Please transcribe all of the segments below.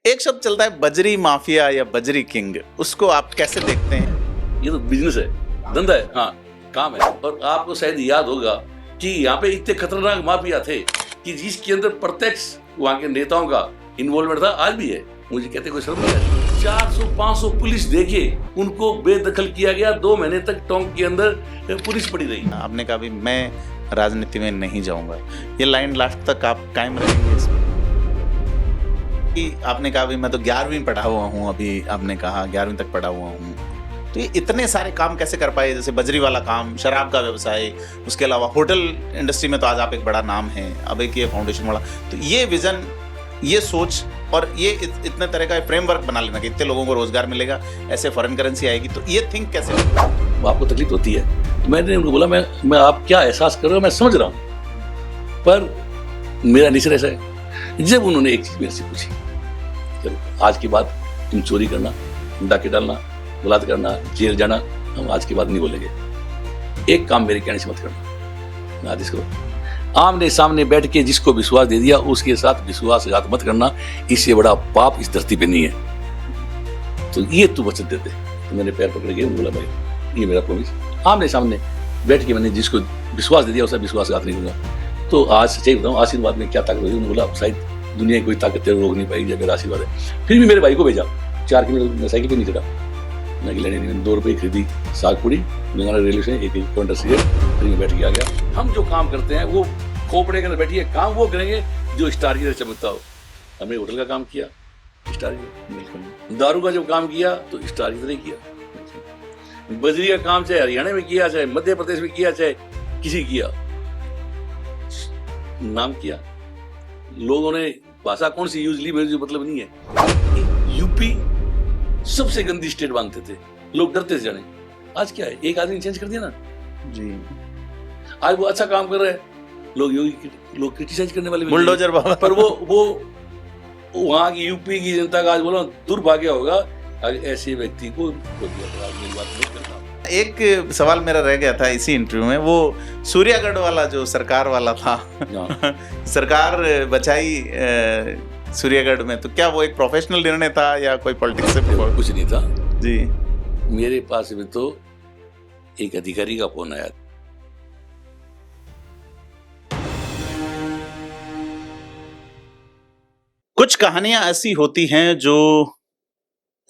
एक शब्द चलता है बजरी माफिया या बजरी किंग, उसको आप कैसे देखते हैं? ये तो बिजनेस है, धंधा है, हाँ काम है। और आपको शायद याद होगा कि यहाँ पे इतने खतरनाक माफिया थे कि जिसके अंदर प्रत्यक्ष वहाँ के नेताओं का इन्वॉल्वमेंट था, आज भी है। मुझे कहते कोई शर्म नहीं आती। 400-500 पुलिस देके उनको बेदखल किया गया, 2 महीने तक टोंक के अंदर पुलिस पड़ी रही। आपने कहा भी मैं राजनीति में नहीं जाऊंगा, ये लाइन लास्ट तक आप कायम रहेंगे इसमें? आपने कहा भी मैं तो 11वीं पढ़ा हुआ हूँ, अभी आपने कहा 11वीं तक पढ़ा हुआ हूँ, तो ये इतने सारे काम कैसे कर पाए? जैसे बजरी वाला काम, शराब का व्यवसाय, उसके अलावा होटल इंडस्ट्री में तो आज आप एक बड़ा नाम है, अब एक ये फाउंडेशन वाला, तो ये विजन, ये सोच और ये इतने तरह का फ्रेमवर्क बना लेना कि इतने लोगों को रोजगार मिलेगा, ऐसे फॉरेन करेंसी आएगी, तो ये थिंक कैसे होगा? आपको तकलीफ होती है, तो मैंने उनको बोला मैं आप क्या एहसास कर रहे हो मैं समझ रहा हूँ, पर मेरा नेचर ऐसा है। जब उन्होंने एक चीज मेरे से पूछी, आज के बाद तुम चोरी करना, डाके डालना, बलात्कार करना, जेल जाना, हम आज के बाद नहीं बोलेंगे। एक काम मेरे कहने से मत करना, आदेश करो। आमने सामने बैठ के जिसको विश्वास दे दिया उसके साथ विश्वासघात मत करना, इससे बड़ा पाप इस धरती पे नहीं है। तो ये तू वचन देते। तो मैंने पैर पकड़ के बोला भाई ये मेरा प्रॉमिस, आमने सामने बैठ के मैंने जिसको विश्वास दे दिया उसका विश्वासघात नहीं होगा। तो आज सच्चाई बताऊँ, आशीर्वाद में क्या ताकत होगी? उन्होंने बोला शायद दुनिया की कोई ताकत तेरे रोक नहीं पाएगी, जब मेरा आशीर्वाद है। फिर भी मेरे भाई को भेजा, 4 किलोमीटर साइकिल पे नहीं चढ़ा, मैं लेने नहीं, 2 रुपये खरीदी साग पूड़ी, गंगाना रेलवे स्टेशन, एक क्विंटल सिगरेट, फिर मैं बैठ के आ गया। हम जो काम करते हैं वो खोपड़े के अंदर बैठिए, काम वो करेंगे जो स्टार की तरह चमकता हो। हमने होटल का काम किया, स्टार की, दारू का जब काम किया तो स्टार की तरह किया, बजरी का काम चाहे हरियाणा में किया, चाहे मध्य प्रदेश में किया, चाहे किसी किया, नाम किया। लोगों ने भाषा कौन सी यूज ली मेरे जो मतलब नहीं है। यूपी सबसे गंदी स्टेट मानते थे, लोग डरते थे जाने। आज क्या है, एक आदमी चेंज कर दिया ना जी, आज वो अच्छा काम कर रहे हैं, लोग क्रिटिसाइज करने वाले बुलडोजर बाबा। पर वो वहां की यूपी की जनता का आज बोलो दुर्भाग्य होगा ऐसे व्यक्ति को। एक सवाल मेरा रह गया था इसी इंटरव्यू में, वो सूर्यागढ़ वाला जो सरकार वाला था सरकार बचाई सूर्यागढ़ में, तो क्या वो एक प्रोफेशनल निर्णय था या कोई पॉलिटिक्स से? कुछ नहीं था जी। मेरे पास में तो एक अधिकारी का फोन आया, कुछ कहानियां ऐसी होती हैं जो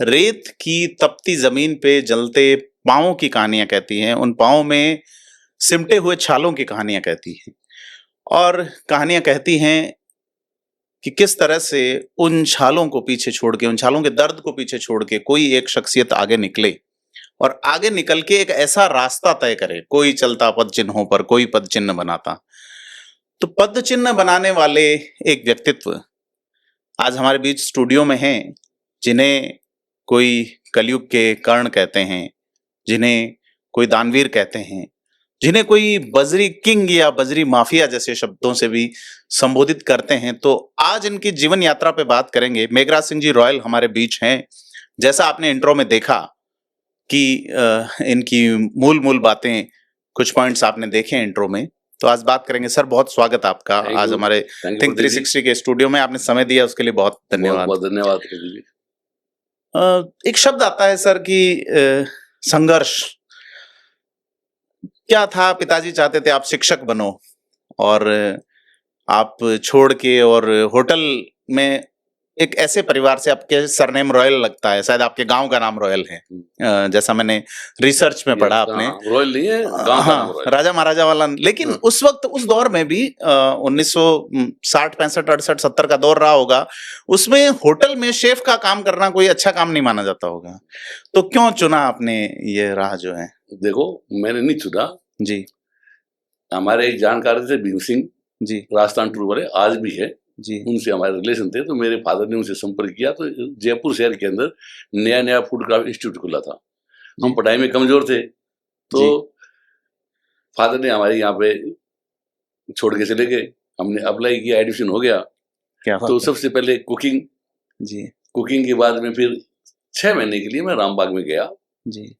रेत की तपती जमीन पे जलते पांवों की कहानियां कहती हैं, उन पांवों में सिमटे हुए छालों की कहानियां कहती हैं, और कहानियां कहती हैं कि किस तरह से उन छालों को पीछे छोड़ के, उन छालों के दर्द को पीछे छोड़ के कोई एक शख्सियत आगे निकले और आगे निकल के एक ऐसा रास्ता तय करे। कोई चलता पद चिन्हों पर, कोई पद चिन्ह बनाता। तो पद चिन्ह बनाने वाले एक व्यक्तित्व आज हमारे बीच स्टूडियो में हैं, जिन्हें कोई कलयुग के कर्ण कहते हैं, जिन्हें कोई दानवीर कहते हैं, जिन्हें कोई बजरी किंग या बजरी माफिया जैसे शब्दों से भी संबोधित करते हैं। तो आज इनकी जीवन यात्रा पे बात करेंगे। मेघराज सिंह जी रॉयल हमारे बीच हैं। जैसा आपने इंट्रो में देखा कि इनकी मूल बातें, कुछ पॉइंट्स आपने देखे इंट्रो में, तो आज बात करेंगे। सर बहुत स्वागत आपका आज हमारे थिंक 360 के स्टूडियो में, आपने समय दिया उसके लिए बहुत धन्यवाद। बहुत धन्यवाद। एक शब्द आता है सर कि संघर्ष। क्या था, पिताजी चाहते थे आप शिक्षक बनो और आप छोड़ के, और होटल में एक ऐसे परिवार से, आपके सरनेम रॉयल लगता है, शायद आपके गांव का नाम रॉयल है, जैसा मैंने रिसर्च में पढ़ा। आपने रॉयल नहीं है, गांव का नाम रॉयल, राजा महाराजा वाला। लेकिन उस वक्त, उस दौर में भी 1960, 65, 68, 70 का दौर रहा होगा, उसमें होटल में शेफ का काम करना कोई अच्छा काम नहीं माना जाता होगा। तो क्यों चुना आपने ये राह जो है? देखो मैंने नहीं चुना जी। हमारे एक जानकार थे भीम सिंह जी, राजस्थान टूर वाले, आज भी है जी। उनसे हमारे रिलेशन थे। तो मेरे फादर ने उनसे संपर्क किया, तो जयपुर शहर के अंदर नया फूड क्राफ्ट इंस्टीट्यूट खुला था। हम पढ़ाई में कमजोर थे, तो फादर ने हमारे यहाँ पे छोड़ के चले गए। हमने अप्लाई किया, एडमिशन हो गया। क्या तो सबसे पहले कुकिंग जी, कुकिंग के बाद में फिर 6 महीने के लिए मैं रामबाग में गया जी।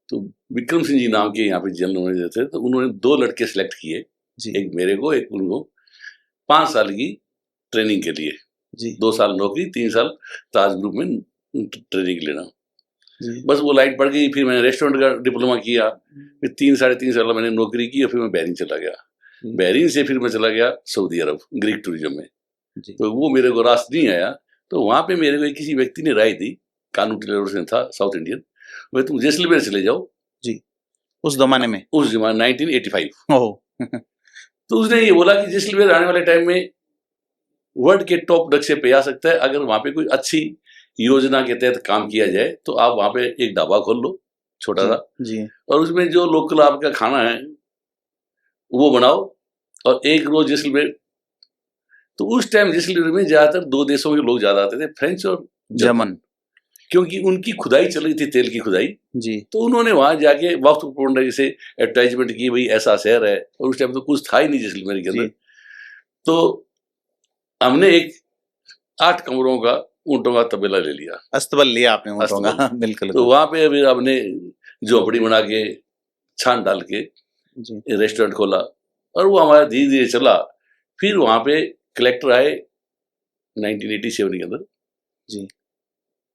तो विक्रम सिंह जी नाम के यहाँ पे जनरल मैनेजर थे, तो उन्होंने 2 लड़के सिलेक्ट किए, एक मेरे को, एक उनको, 5 साल की ट्रेनिंग के लिए। जी 2 साल नौकरी, 3 साल ताज ग्रुप में ट्रेनिंग लेना। जी बस वो लाइन पड़ गई। फिर मैंने रेस्टोरेंट का डिप्लोमा किया, फिर 3 साढ़े 3 साल मैंने नौकरी की, और फिर मैं बहरीन चला गया। जी बहरीन से फिर मैं चला गया सऊदी अरब ग्रीक टूरिज्म में। जी तो वो मेरे को रास नहीं आया, तो वहाँ पे मेरे को किसी व्यक्ति ने राय दी, कानू टेलर से था, साउथ इंडियन, भाई तुम जैसलमेर चले जाओ। जी उस जमाने में। उस जमाने 1985। ओह तो उसने ये बोला कि जैसलमेर आने वाले टाइम में वर्ल्ड के टॉप नक्शे पे आ सकता है, अगर वहाँ पे कोई अच्छी योजना के तहत काम किया जाए तो आप वहाँ पे एक ढाबा खोल लो छोटा सा, जी और उसमें जो लोकल आपका खाना है वो बनाओ, और एक रोज जैसलमेर। तो उस टाइम जैसलमेर में ज्यादातर 2 देशों के लोग ज्यादा आते थे, फ्रेंच और जर्मन, क्योंकि उनकी खुदाई चल रही थी, तेल की खुदाई। जी तो उन्होंने वहां जाके वक्तपूर्ण जैसे एडवर्टाइजमेंट की, भाई ऐसा शहर है, और उस टाइम तो कुछ था ही नहीं जैसलमेर के अंदर। जी तो हमने एक 8 कमरों का ऊँटों का तबेला ले लिया। अस्तबल लिया आपने ऊँटों का। अस्तबल। बिल्कुल तो वहां पे फिर हमने झोपड़ी बना के, छान डाल के जी रेस्टोरेंट खोला, और वो हमारा धीरे धीरे चला। फिर वहां पे कलेक्टर आए 1987 के अंदर, जी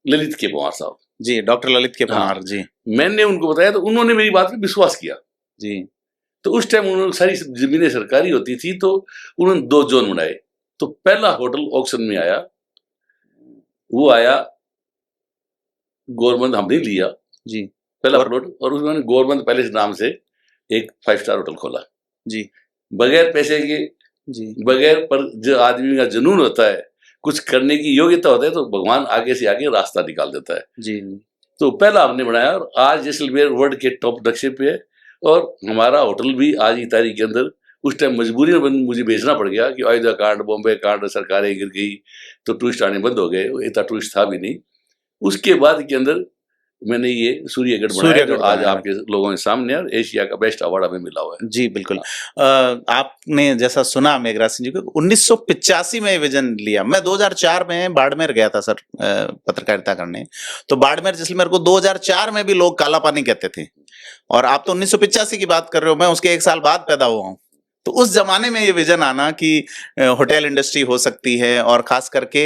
ललित के पवार साहब। जी डॉक्टर ललित के हाँ। पवार जी मैंने उनको बताया तो उन्होंने मेरी बात पे विश्वास किया। जी तो उस टाइम उन्होंने सारी जमीनें सरकारी होती थी, तो उन्होंने 2 जोन बनाए। तो पहला होटल ऑक्शन में आया, वो आया गौरबंद, हमने लिया जी पहला और प्लॉट, और उसमें गौरबंद पैलेस नाम से एक 5 स्टार होटल खोला, जी बगैर पैसे के, जी बगैर, पर जो आदमी का जुनून होता है, कुछ करने की योग्यता होता है, तो भगवान आगे से आगे रास्ता निकाल देता है। जी तो पहला हमने बनाया, और आज जैसलमेर वर्ल्ड के टॉप नक्शे पे है। और हमारा होटल भी आज की तारीख के अंदर, उस टाइम मजबूरी में मुझे भेजना पड़ गया कि अयोध्या कार्ड, बॉम्बे कार्ड, सरकारें गिर गई, तो टूरिस्ट आने बंद हो गए, इतना टूरिस्ट था भी नहीं। उसके बाद के अंदर मैंने ये सूर्यगढ़ बनाया, जो आज आपके लोगों के सामने है, और एशिया का बेस्ट अवार्ड हमें मिला हुआ है। जी बिल्कुल। आपने जैसा सुना मेघराज सिंह जी को, 1985 में विजन लिया। मैं 2004 में बाड़मेर गया था सर पत्रकारिता करने, तो बाड़मेर जैसलमेर को 2004 में भी लोग काला पानी कहते थे, और आप तो 1985 की बात कर रहे हो, मैं उसके 1 साल बाद पैदा हुआ हूँ। तो उस जमाने में ये विजन आना कि होटल इंडस्ट्री हो सकती है, और खास करके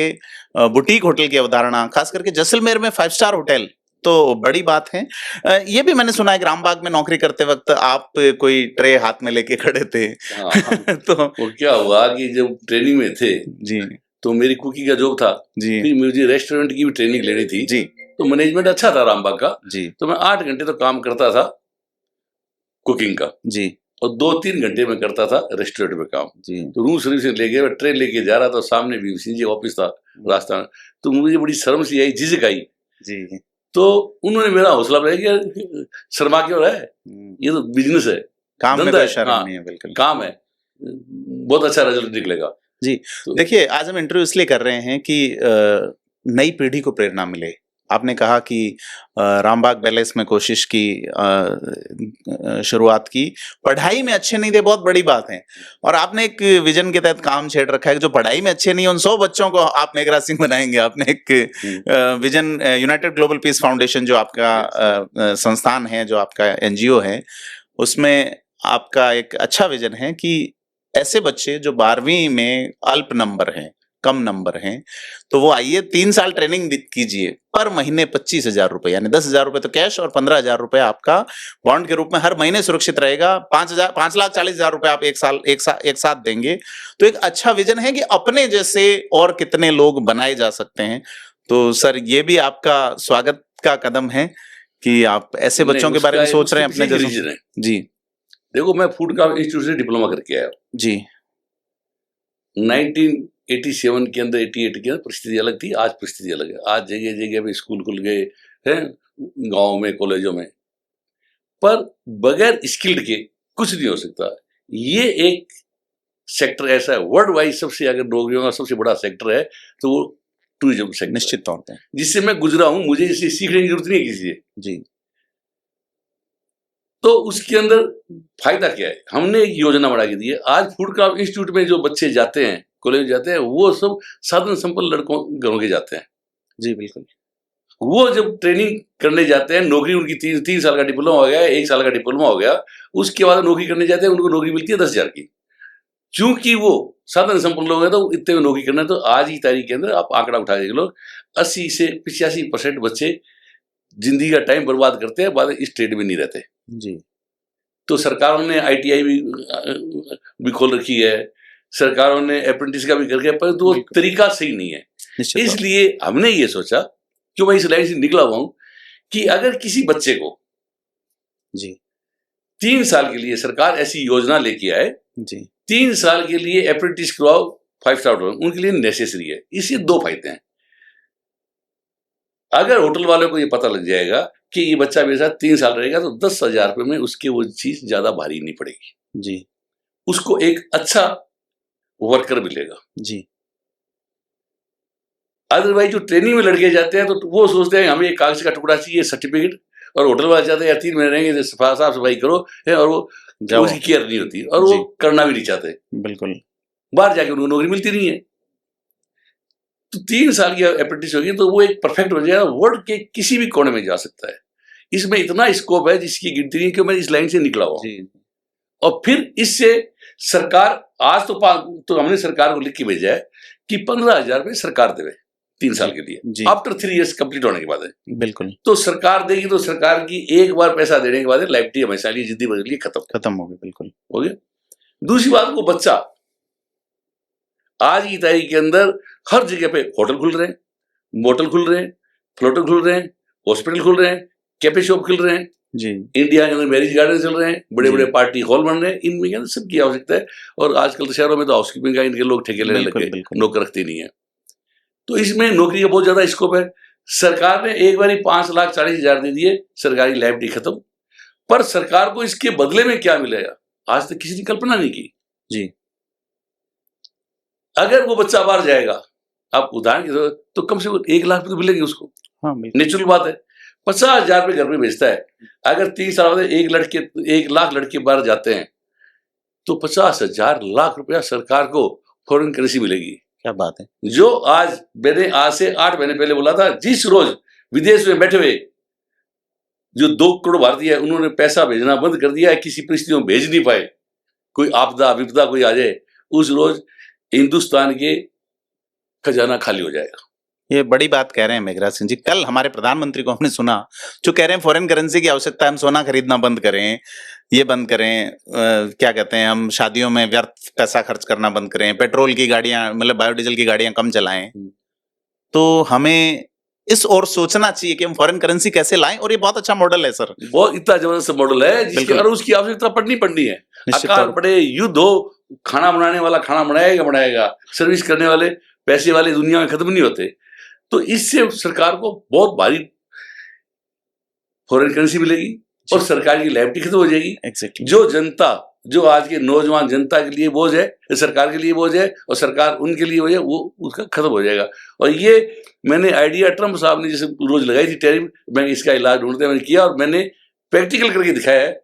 बुटीक होटल की अवधारणा, खास करके जैसलमेर में 5 स्टार होटल, तो बड़ी बात है। ये भी मैंने सुना है कि रामबाग में नौकरी करते वक्त आप कोई ट्रे हाथ में लेके खड़े थे। हाँ। तो वो क्या हुआ कि जब ट्रेनिंग में थे, जी तो मेरी कुकिंग का जॉब था, जी फिर मुझे रेस्टोरेंट की भी ट्रेनिंग लेनी थी। जी तो मैनेजमेंट अच्छा था रामबाग का, जी तो मैं 8 घंटे तो काम करता था कुकिंग का, जी और 2-3 घंटे में करता था रेस्टोरेंट में काम। जी तो रूम सर्विस लेके मैं ट्रेन लेके जा रहा था, सामने भीम सिंह जी ऑफिस था रास्ता में। तो मुझे बड़ी शर्म सी आई, झिझक आई। जी तो उन्होंने मेरा हौसला बढ़ाया कि शर्मा क्यों रहा है, ये तो बिजनेस है, काम में धंधा कोई है, शर्म हाँ, नहीं है। बिल्कुल काम है, बहुत अच्छा रिजल्ट निकलेगा। जी। तो देखिए, आज हम इंटरव्यू इसलिए कर रहे हैं कि नई पीढ़ी को प्रेरणा मिले। आपने कहा कि रामबाग पैलेस में कोशिश की, शुरुआत की, पढ़ाई में अच्छे नहीं थे, बहुत बड़ी बात है, और आपने एक विजन के तहत काम छेड़ रखा है कि जो पढ़ाई में अच्छे नहीं उन 100 बच्चों को आप मेघराज सिंह बनाएंगे। आपने एक vision, United global peace foundation जो आपका संस्थान है, जो आपका एनजीओ है, उसमें आपका एक अच्छा विजन है कि ऐसे बच्चे जो 12वीं में अल्प नंबर हैं, कम नंबर हैं, तो वो आइए 3 साल ट्रेनिंग कीजिए, पर महीने 25,000 रुपए, यानी 10,000 रुपए तो कैश और 15,000 रुपए आपका बॉन्ड के रूप में हर महीने सुरक्षित रहेगा। 5,40,000 रुपए आप एक साथ देंगे। तो एक अच्छा विजन है कि अपने जैसे और कितने लोग बनाए जा सकते हैं। तो सर, ये भी आपका स्वागत का कदम है कि आप ऐसे बच्चों के बारे में सोच रहे हैं अपने जैसे। जी देखो, मैं फूड का इंस्टीट्यूट से डिप्लोमा करके आया जी। 1987 के अंदर, 88 के अंदर परिस्थिति अलग थी, आज परिस्थिति अलग है। आज जगह जगह पे स्कूल खुल गए हैं, गाँव में, कॉलेजों में, पर बगैर स्किल्ड के कुछ नहीं हो सकता। ये एक सेक्टर ऐसा है, वर्ल्ड वाइड सबसे, अगर नौकरियों का सबसे बड़ा सेक्टर है तो वो टूरिज्म सेक्टर, निश्चित तौर पे, जिससे मैं गुजरा हूँ, मुझे इसे सीखने की जरूरत नहीं है किसी से। जी। तो उसके अंदर फायदा क्या है, हमने एक योजना बना के दी है। आज फूड क्राफ्ट इंस्टीट्यूट में जो बच्चे जाते हैं, कॉलेज जाते हैं, वो सब साधारण संपन्न लड़कों घरों के जाते हैं। जी बिल्कुल। वो जब ट्रेनिंग करने जाते हैं, नौकरी उनकी 3 साल का डिप्लोमा हो गया, 1 साल का डिप्लोमा हो गया, उसके बाद नौकरी करने जाते हैं, उनको नौकरी मिलती है 10,000 की। चूंकि वो साधन संपन्न लोग हैं तो इतने में नौकरी करना है। तो आज की तारीख के अंदर आप आंकड़ा उठा देख लो, 80 से 85% बच्चे जिंदगी का टाइम बर्बाद करते हैं, बाद इस ट्रेड में नहीं रहते जी। तो सरकारों ने ITI भी खोल रखी है, सरकारों ने अप्रेंटिस का भी करके, पर वो तरीका सही नहीं है। इसलिए हमने ये सोचा, क्यों मैं इस लाइन से निकला हुआ हूं, कि अगर किसी बच्चे को जी 3 साल के लिए सरकार ऐसी योजना लेके आए जी 3 साल के लिए अप्रेंटिस करवाओ 5 स्टार होटल, उनके लिए नेसेसरी है। इससे 2 फायदे हैं। अगर होटल वालों को ये पता लग जाएगा कि ये बच्चा मेरे साथ 3 साल रहेगा तो 10,000 रुपये में उसके वो चीज ज्यादा भारी नहीं पड़ेगी जी, उसको एक अच्छा वर्कर मिलेगा जी। अदरवाइज जो ट्रेनिंग में लड़के जाते हैं तो वो सोचते हैं हमें एक कागज का टुकड़ा चाहिए, सर्टिफिकेट, और होटल वाले चाहते हैं यार 3 महीने रहेंगे साफ सफाई करो है, और वो उसकी केयर नहीं होती और वो करना भी नहीं चाहते। बिल्कुल। बाहर जाके उनको नौकरी मिलती नहीं है। तो 3 साल की अप्रेंटिस होगी तो वो एक परफेक्ट हो जाएगा, वर्ल्ड के किसी भी कोने में जा सकता है। इसमें इतना स्कोप है जिसकी गिनती नहीं, कि मैं इस लाइन से निकला हुआ। और फिर इससे सरकार आज तो हमने सरकार को लिख के भेजा है कि 15,000 रुपये सरकार देवे 3 साल के लिए, आफ्टर 3 इयर्स कंप्लीट होने के बाद है। बिल्कुल। तो सरकार देगी तो सरकार की एक बार पैसा देने के बाद लाइफ टाइम हमेशा लिए जिंदगी भर के लिए खत्म हो गई। बिल्कुल हो गया। दूसरी बात, वो बच्चा आज की तारीख के अंदर हर जगह पे होटल खुल रहे हैं, मोटल खुल रहे हैं, फ्लोटल खुल रहे हैं, हॉस्पिटल खुल रहे हैं, कैफे शॉप खुल रहे हैं जी। इंडिया के अंदर मैरिज गार्डन चल रहे हैं, बड़े बड़े पार्टी हॉल बन रहे हैं, इनमें क्या सबकी आवश्यकता है। और आजकल तो शहरों में तो हाउसकीपिंग का इनके लोग ठेके लेने लगे, नौकर रखते नहीं है। तो इसमें नौकरी का बहुत ज्यादा स्कोप है। सरकार ने एक बार 5,40,000 दे दिए, सरकारी लाइफ खत्म। पर सरकार को इसके बदले में क्या मिलेगा आज तक किसी ने कल्पना नहीं की जी। अगर वो बच्चा बाहर जाएगा, आप उदाहरण के तो कम से कम 1 लाख तो मिलेंगे उसको। हाँ, नेचुरल बात है। 50,000 रुपये घर में भेजता है। अगर 3 साल बाद 1 लाख लड़के बाहर जाते हैं तो 50,000 लाख रुपया सरकार को फॉरेन करेंसी मिलेगी। क्या बात है। जो आज मैंने आज से 8 महीने पहले बोला था, जिस रोज विदेश में बैठे हुए जो 2 करोड़ भारतीय है उन्होंने पैसा भेजना बंद कर दिया है, किसी परिस्थितियों में भेज नहीं पाए, कोई आपदा विपदा कोई आ जाए, उस रोज हिंदुस्तान के खजाना खाली हो जाएगा। ये बड़ी बात कह रहे हैं मेघराज सिंह जी। कल हमारे प्रधानमंत्री को हमने सुना जो कह रहे हैं फॉरेन करेंसी की आवश्यकता है, हम सोना खरीदना बंद करें, ये बंद करें, क्या कहते हैं, हम शादियों में व्यर्थ पैसा खर्च करना बंद करें, पेट्रोल की गाड़ियां मतलब बायोडीजल की गाड़ियां कम चलाएं। तो हमें इस ओर सोचना चाहिए कि हम फॉरेन करेंसी कैसे लाएं, और ये बहुत अच्छा मॉडल है सर, बहुत इतना जबरदस्त मॉडल है जिसकी और उसकी आवश्यकता पड़नी है। अकाल पड़े, युद्ध हो, खाना बनाने वाला खाना बनाएगा, सर्विस करने वाले पैसे वाले दुनिया में खत्म नहीं होते। तो इससे सरकार को बहुत भारी फॉरेन करेंसी मिलेगी और सरकार की लायबिलिटी खत्म हो जाएगी। Exactly. जो जनता, जो आज के नौजवान जनता के लिए बोझ है, सरकार के लिए बोझ है और सरकार उनके लिए बोझ है, वो उसका खत्म हो जाएगा। और ये मैंने आइडिया ट्रम्प साहब ने जैसे रोज लगाई थी टैरिफ, मैं इसका इलाज ढूंढते मैंने किया और मैंने प्रैक्टिकल करके दिखाया है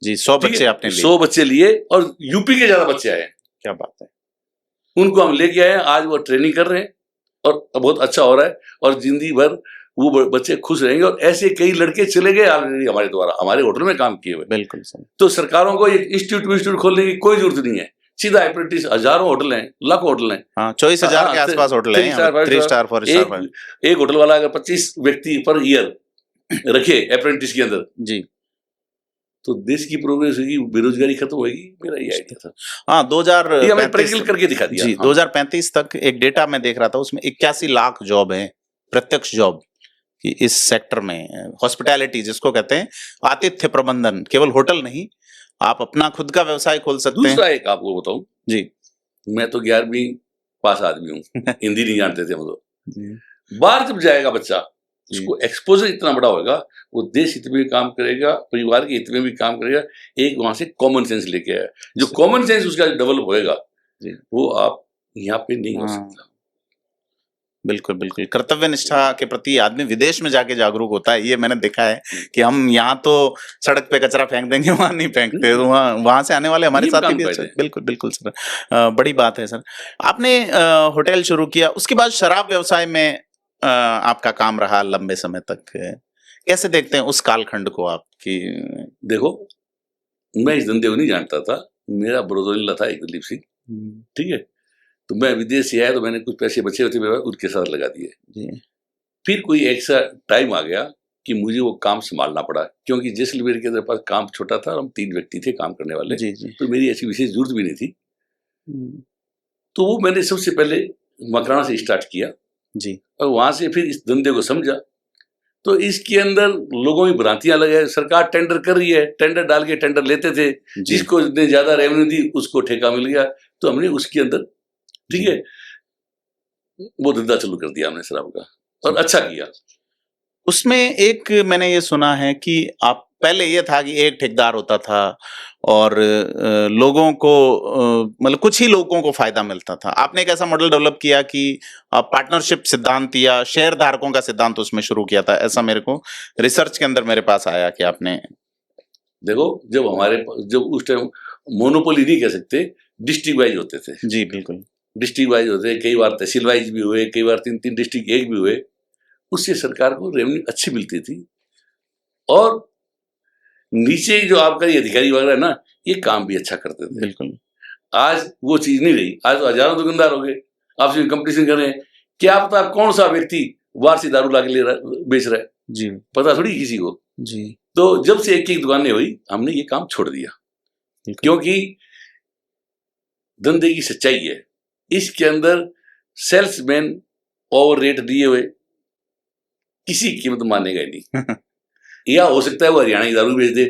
जी। 100 बच्चे आपने लिए, 100 बच्चे लिए और यूपी के ज्यादा बच्चे आए। क्या बात है। उनको हम लेके आए, आज वो ट्रेनिंग कर रहे हैं और बहुत अच्छा हो रहा है और जिंदगी भर वो बच्चे खुश रहेंगे। और ऐसे कई लड़के चले गए ऑलरेडी हमारे द्वारा, हमारे होटल में काम किए हुए। बिल्कुल सर। तो सरकारों को एक इंस्टीट्यूट खोलने की कोई जरूरत नहीं है, सीधा अप्रेंटिस, हजारों होटल हैं, लाखों होटल हैं। हाँ, 24,000 के आसपास होटल हैं, 3 स्टार 4 स्टार। एक होटल वाला अगर 25 व्यक्ति पर ईयर रखे अप्रेंटिस के अंदर जी, तो देश की प्रोग्रेस होगी, बेरोजगारी खत्म होगी। मेरा ये आइडिया था। हाँ, 2035 करके दिखा दिया जी। 2035 तक एक डेटा मैं देख रहा था, उसमें 81 लाख जॉब है, प्रत्यक्ष जॉब कि इस सेक्टर में। हॉस्पिटैलिटी जिसको कहते हैं, आतिथ्य प्रबंधन, केवल होटल नहीं, आप अपना खुद का व्यवसाय खोल सकते हैं। दूसरा एक आपको बताऊं जी, मैं तो 11वीं पास आदमी हूँ, हिंदी नहीं जानते थे हम लोग। बाहर जब जाएगा बच्चा, उसको एक्सपोजर इतना बड़ा होगा, वो देश हित में भी काम करेगा, परिवार के हित में भी काम करेगा। एक वहां से कॉमन सेंस लेके आया, जो कॉमन सेंस उसका डेवलप होएगा वो आप यहाँ पे नहीं हो सकता। बिल्कुल बिल्कुल। कर्तव्य निष्ठा के प्रति आदमी विदेश में जाके जागरूक होता है, ये मैंने देखा है कि हम यहाँ तो सड़क पे कचरा फेंक देंगे, वहां नहीं फेंकते, तो वहां से आने वाले हमारे साथी भी। बिल्कुल बिल्कुल सर, बड़ी बात है सर। आपने होटल शुरू किया, उसके बाद शराब व्यवसाय में आपका काम रहा लंबे समय तक, कैसे देखते हैं उस कालखंड को आपकी? देखो, मैं इस धंधे को नहीं जानता था, मेरा ब्रदर था एक दिलीप सिंह, ठीक है, तो मैं विदेश से आया तो मैंने कुछ पैसे बचे होते मैं उनके साथ लगा दिए। फिर कोई ऐसा टाइम आ गया कि मुझे वो काम संभालना पड़ा, क्योंकि जैसलमेर के पास काम छोटा था और हम 3 व्यक्ति थे काम करने वाले, तो मेरी ऐसी विशेष जरूरत भी नहीं थी। तो वो मैंने सबसे पहले मकराना से स्टार्ट किया जी, और वहां से फिर इस धंधे को समझा। तो इसके अंदर लोगों की भ्रांतियां लगे, सरकार टेंडर कर रही है, टेंडर डाल के टेंडर लेते थे, जिसको ने ज्यादा रेवेन्यू दी उसको ठेका मिल गया, तो हमने उसके अंदर, ठीक है, वो धंधा चालू कर दिया हमने शराब का, और अच्छा किया। उसमें एक मैंने ये सुना है कि आप पहले ये था कि एक ठेकेदार होता था और लोगों को मतलब कुछ ही लोगों को फायदा मिलता था। आपने एक ऐसा मॉडल डेवलप किया कि पार्टनरशिप सिद्धांत या शेयर धारकों का सिद्धांत उसमें शुरू किया था, ऐसा मेरे को रिसर्च के अंदर मेरे पास आया कि आपने। देखो, जब उस टाइम मोनोपोली नहीं कह सकते, डिस्ट्रिक्ट वाइज होते थे। जी बिल्कुल, डिस्ट्रिक्ट वाइज होते, कई बार तहसील वाइज भी हुए, कई बार 3-3 डिस्ट्रिक्ट एक भी हुए, उससे सरकार को रेवेन्यू अच्छी मिलती थी। और नीचे जो आपका ये अधिकारी वगैरह ना, ये काम भी अच्छा करते थे। बिल्कुल। आज वो चीज नहीं रही, आज तो हजारों दुकानदार हो गए, आपसे कंपटीशन कर रहे हैं, क्या पता कौन सा व्यक्ति बाहर से दारू लाके बेच रहा है, जी पता थोड़ी किसी को। जी। तो जब से एक दुकानें हुई, हमने ये काम छोड़ दिया, क्योंकि धंधे की सच्चाई है, इसके अंदर सेल्समैन ओवर रेट दिए हुए किसी कीमत मानेगा ही नहीं। या हो सकता है वो हरियाणा की दारू बेच दे,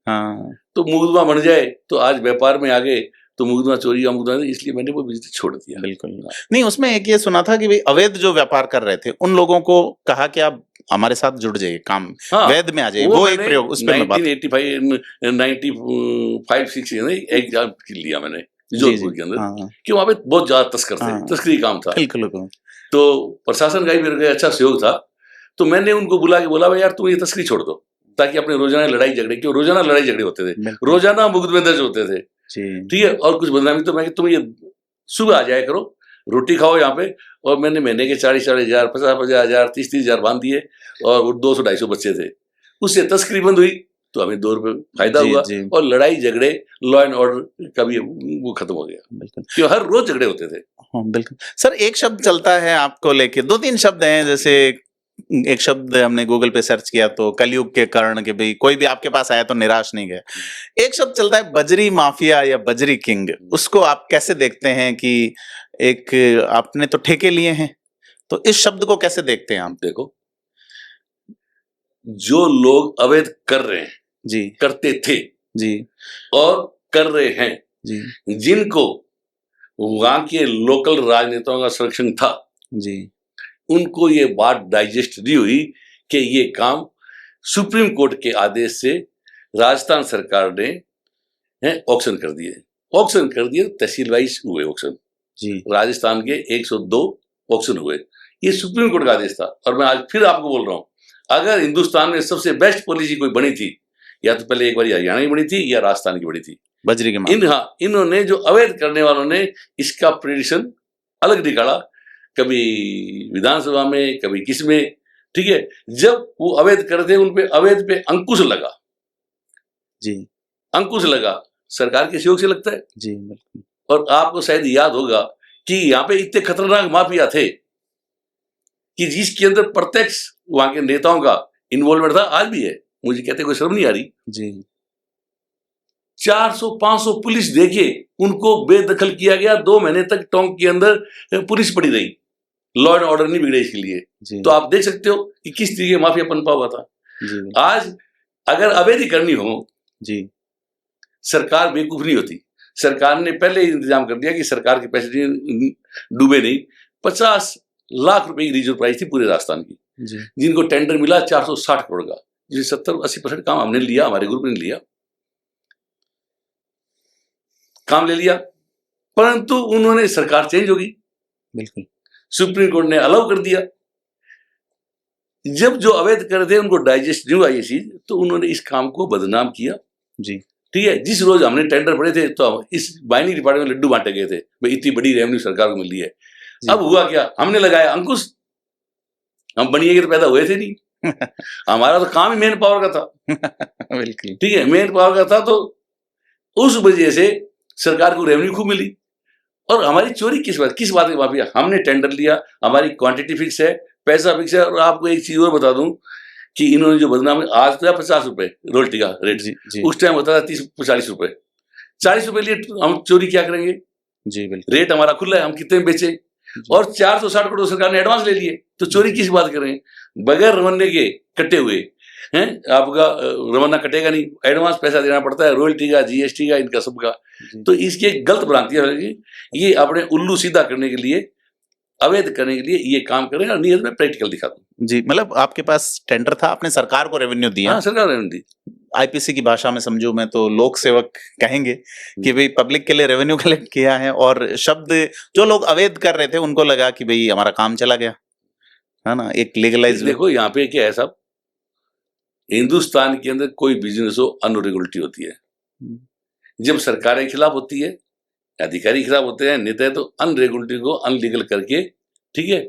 हाँ, तो मुकदमा बन जाए, तो आज व्यापार में आ गए तो मुकदमा चोरी का मुकदमा, इसलिए मैंने वो बिजनेस छोड़ दिया। बिल्कुल नहीं। उसमें एक ये सुना था कि भाई अवैध जो व्यापार कर रहे थे उन लोगों को कहा कि आप हमारे साथ जुड़ जाइए, काम वैध में आ जाइए, वो एक प्रयोग उस पर 1985-96 एग्जाम लिया मैंने जोधपुर के अंदर, कि वहां पे बहुत ज्यादा तस्कर थे, तस्करी काम था। तो प्रशासन का भी मेरे को अच्छा सहयोग था, तो मैंने उनको बुला के बोला भाई यार तुम ये तस्करी छोड़ दो, ताकि अपने रोजाना लड़ाई झगड़े, क्यों रोजाना लड़ाई झगड़े होते थे, रोजाना मुकदमे दर्ज होते थे, ठीक है, और कुछ बदनामी। तो मैं तुम ये सुबह आ जाया करो, रोटी खाओ यहाँ पे, और मैंने महीने के 40-40 हजार, 50-50 हजार, 30-30 हजार बांध दिए, और 200-250 बच्चे थे, उससे तस्करी बंद हुई, तो हमें 2 रुपए फायदा हुआ, और लड़ाई झगड़े, लॉ एंड ऑर्डर का भी वो खत्म हो गया, क्यों हर रोज झगड़े होते थे। बिल्कुल सर, एक शब्द चलता है आपको लेके, 2-3 शब्द हैं, जैसे एक शब्द हमने गूगल पे सर्च किया तो कलयुग के कारण, कि भाई कोई भी आपके पास आया तो निराश नहीं गया। एक शब्द चलता है बजरी माफिया या बजरी किंग, उसको आप कैसे देखते हैं? कि एक आपने तो ठेके लिए हैं, तो इस शब्द को कैसे देखते हैं आप? देखो, जो लोग अवैध कर रहे हैं जी, करते थे जी, और कर रहे हैं जी, जिनको वहां के लोकल राजनेताओं का संरक्षण था जी, उनको ये बात डाइजेस्ट नहीं हुई कि ये काम सुप्रीम कोर्ट के आदेश से राजस्थान सरकार ने ऑक्शन कर दिए। ऑक्शन कर दिए, तहसील वाइज हुए ऑक्शन जी, राजस्थान के 102 ऑक्शन हुए, ये सुप्रीम कोर्ट का आदेश था। और मैं आज फिर आपको बोल रहा हूं, अगर हिंदुस्तान में सबसे बेस्ट पॉलिसी कोई बनी थी, या तो पहले एक बार हरियाणा की बनी थी या राजस्थान की बनी थी, बजरी के मामले। इन्होंने जो अवैध करने वालों ने इसका प्रेडिक्शन अलग निकाला, कभी विधानसभा में, कभी किस में, ठीक है। जब वो अवैध करते, उन पे अवैध पे अंकुश लगा, जी, अंकुश लगा, सरकार के सहयोग से लगता है जी, बिल्कुल। और आपको शायद याद होगा कि यहाँ पे इतने खतरनाक माफिया थे कि जिसके अंदर प्रत्यक्ष वहां के नेताओं का इन्वॉल्वमेंट था, आज भी है, मुझे कहते कोई शर्म नहीं आ रही जी। 400-500 पुलिस देके उनको बेदखल किया गया, 2 महीने तक टोंक के अंदर पुलिस पड़ी रही, लॉ एंड ऑर्डर नहीं बिगड़े इसके लिए। तो आप देख सकते हो कि किस तरीके माफिया पनपा हुआ था जी। आज अगर अवैध करनी हो जी, सरकार बेवकूफ नहीं होती, सरकार ने पहले ही इंतजाम कर दिया कि सरकार के पैसे डूबे नहीं। 50 लाख रुपए की रिजर्व प्राइस थी पूरे राजस्थान की जी। जिनको टेंडर मिला 460 करोड़ का, जिसे 70-80% काम हमने लिया, हमारे ग्रुप ने लिया, काम ले लिया, परंतु उन्होंने, सरकार चेंज होगी, बिल्कुल, सुप्रीम कोर्ट ने अलाउ कर दिया। जब जो अवैध कर रहे थे उनको डाइजेस्ट नहीं हुआ ये चीज, तो उन्होंने इस काम को बदनाम किया जी, ठीक है। जिस रोज हमने टेंडर पड़े थे तो इस बाइनिंग डिपार्टमेंट में लड्डू बांटे गए थे, भाई इतनी बड़ी रेवेन्यू सरकार को मिल रही है। अब हुआ क्या, हमने लगाया अंकुश, हम बनिए के तो पैदा हुए थे नहीं हमारा तो काम ही मेन पावर का था बिल्कुल, ठीक है, मेन पावर का था। तो उस वजह से सरकार को रेवेन्यू खूब मिली। और हमारी चोरी किस बात की माफी है? हमने टेंडर लिया, हमारी क्वांटिटी फिक्स है, पैसा फिक्स है। और आपको एक चीज और बता दूं कि इन्होंने जो बदनाम, आज तो 50 रुपए रोल्टी का रेट, उस टाइम होता था 30-40 रुपए। 40 रुपए लिए हम चोरी क्या करेंगे? जी बिल्कुल। रेट हमारा खुला है, हम कितने में बेचे? और 460 करोड़ सरकार ने एडवांस ले लिए, तो चोरी किस बात कर रहे हैं? बगैर रवन्ने के कटे हुए हैं, आपका रवन्ना कटेगा नहीं, एडवांस पैसा देना पड़ता है, रॉयल्टी का, जीएसटी का, इनका सबका। तो इसकी एक गलत भ्रांति है, ये अपने उल्लू सीधा करने के लिए, अवैध करने के लिए ये काम करें। और नियत में प्रैक्टिकल दिखा दूं। जी, मतलब आपके पास टेंडर था, आपने सरकार को रेवेन्यू दिया। हाँ, सरकार रेवेन्यू दी। आईपीसी की भाषा में समझो मैं तो लोक सेवक कहेंगे कि भाई पब्लिक के लिए रेवेन्यू कलेक्ट किया है, और शब्द जो लोग अवैध कर रहे थे उनको लगा कि भाई हमारा काम चला गया, है ना, एक लीगलाइज। देखो यहाँ पे क्या है साहब, हिंदुस्तान के अंदर कोई बिजनेस हो, अनरेगुलेटरी होती है। जब सरकारें खिलाफ होती है, अधिकारी खिलाफ होते हैं, नेता तो अनरेगुलेटरी को अनलीगल करके, ठीक है,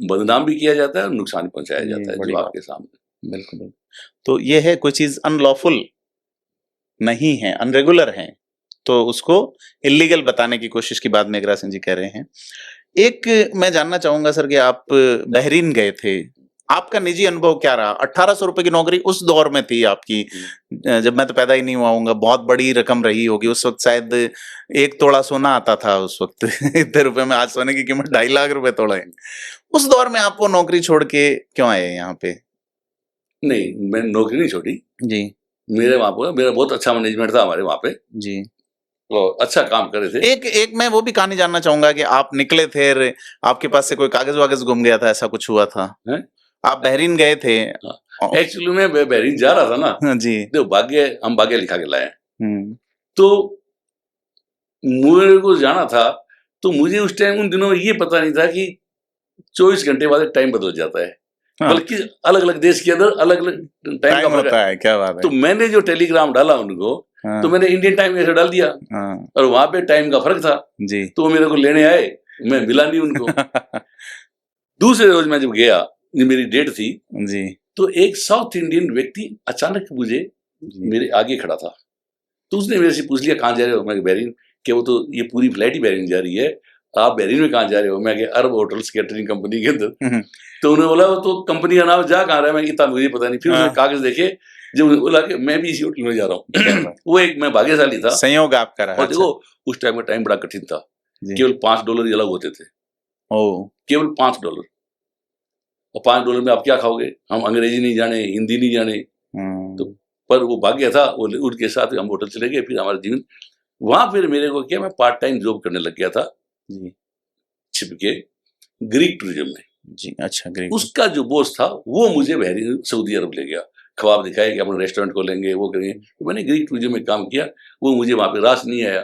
बदनाम भी किया जाता है और नुकसान पहुंचाया जाता है, जो आपके सामने। बिल्कुल। तो ये है, कोई चीज अनलॉफुल नहीं है, अनरेगुलर है, तो उसको इलीगल बताने की कोशिश की बात मेघराज सिंह जी कह रहे हैं। एक मैं जानना चाहूंगा सर कि आप बहरीन गए थे, आपका निजी अनुभव क्या रहा? 1800 रुपए की नौकरी उस दौर में थी आपकी, जब मैं तो पैदा ही नहीं हुआ हूँगा, बहुत बड़ी रकम रही होगी उस वक्त, शायद 1 तोला सोना आता था उस वक्त। इतने रुपए में आज सोने की कीमत 2.5 लाख रुपए तोड़ा है। उस दौर में आप वो नौकरी छोड़ के क्यों आए यहाँ पे? नहीं, मैंने नौकरी नहीं छोड़ी जी। मेरे वहां पर मेरा बहुत अच्छा मैनेजमेंट था हमारे वहां पे जी, तो अच्छा काम कर रहे थे। एक मैं वो भी कहानी जानना चाहूंगा कि आप निकले थे, आपके पास से कोई कागज वागज गुम गया था, ऐसा कुछ हुआ था? आप बहरीन गए थे? एक्चुअली मैं बहरीन जा रहा था ना। जी। देखो, हम भाग्य लिखा के लाए, तो मुझे को जाना था, तो मुझे उस टाइम उन दिनों ये पता नहीं था कि 24 घंटे बाद टाइम बदल जाता है। हाँ। बल्कि अलग अलग देश के अंदर अलग अलग टाइम का होता है। क्या बात है। तो मैंने जो टेलीग्राम डाला उनको, हाँ। तो मैंने इंडियन टाइम ऐसे डाल दिया, हाँ। और वहां पे टाइम का फर्क था जी। तो वो मेरे को लेने आए, मैं मिला नहीं उनको। दूसरे रोज मैं जब गया, मेरी डेट थी जी, तो एक साउथ इंडियन व्यक्ति अचानक मुझे मेरे आगे खड़ा था, तो उसने मेरे से पूछ लिया कहाँ जा रहे हो? मैं बहरीन। कि वो तो ये पूरी फ्लाइट ही बहरीन जा रही है, आप बहरीन में कहाँ जा रहे हो? मैं अरब होटल्स कैटरिंग कंपनी के अंदर। तो उन्होंने बोला वो तो कंपनी का नाम जा कहाँ रहा है? मैं इतना मुझे पता नहीं। फिर उसने कागज देखे, जब उन्होंने बोला कि मैं भी इसी होटल में जा रहा हूँ। वो एक मैं भाग्यशाली था, संयोग आपका रहा। और देखो उस टाइम में टाइम बड़ा कठिन था, केवल $5 ही अलग होते थे, केवल $5। और $5 में आप क्या खाओगे? हम अंग्रेजी नहीं जाने, हिंदी नहीं जाने, तो पर वो भाग्य था, वो उनके साथ हम होटल चले गए। फिर हमारा जीवन वहां, फिर मेरे को क्या, मैं पार्ट टाइम जॉब करने लग गया था छिप के ग्रीक टूरिज्म में जी। अच्छा, ग्रीक। उसका जो बॉस था वो मुझे बहरीन सऊदी अरब ले गया, ख्वाब दिखाया कि अपना रेस्टोरेंट खोलेंगे, वो करेंगे। तो मैंने ग्रीक टूरिज्म में काम किया, वो मुझे वहां पे रास नहीं आया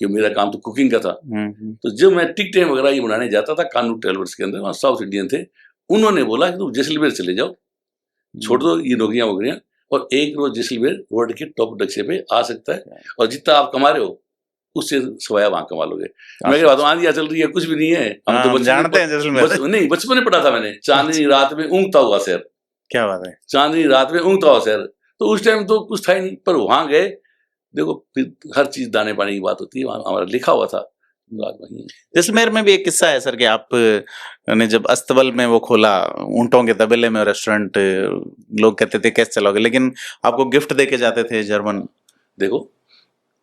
कि मेरा काम तो कुकिंग का था। तो जब मैं टिकटें वगैरह ये बनाने जाता था कानू ट्रेवल्स के अंदर, वहाँ साउथ इंडियन थे, उन्होंने बोला कि तुम जैसलमेर चले जाओ, छोड़ दो ये नौकरियां वगैरह, और एक रोज जैसलमेर वर्ल्ड के टॉप नक्शे पे आ सकता है, और जितना आप कमा रहे हो उससे सवाया वहां कमा लोगे। मैं कह रहा हूँ आंधियां चल रही है, कुछ भी नहीं है, हम तो जानते हैं जैसलमेर। नहीं, बचपन में पढ़ा था मैंने, चांदनी रात में ऊँगता हुआ शहर। क्या बात है, चांदनी रात में ऊँगता हुआ शहर। तो उस टाइम तो कुछ था ही नहीं, पर वहां गए, देखो फिर हर चीज दाने पानी की बात होती है, वहां हमारा लिखा हुआ था। जैसलमेर में भी एक किस्सा है सर कि आप ने जब अस्तबल में वो खोला, ऊंटों के तबेले में रेस्टोरेंट, लोग कहते थे कैसे चलोगे, लेकिन आपको गिफ्ट दे के जाते थे जर्मन। देखो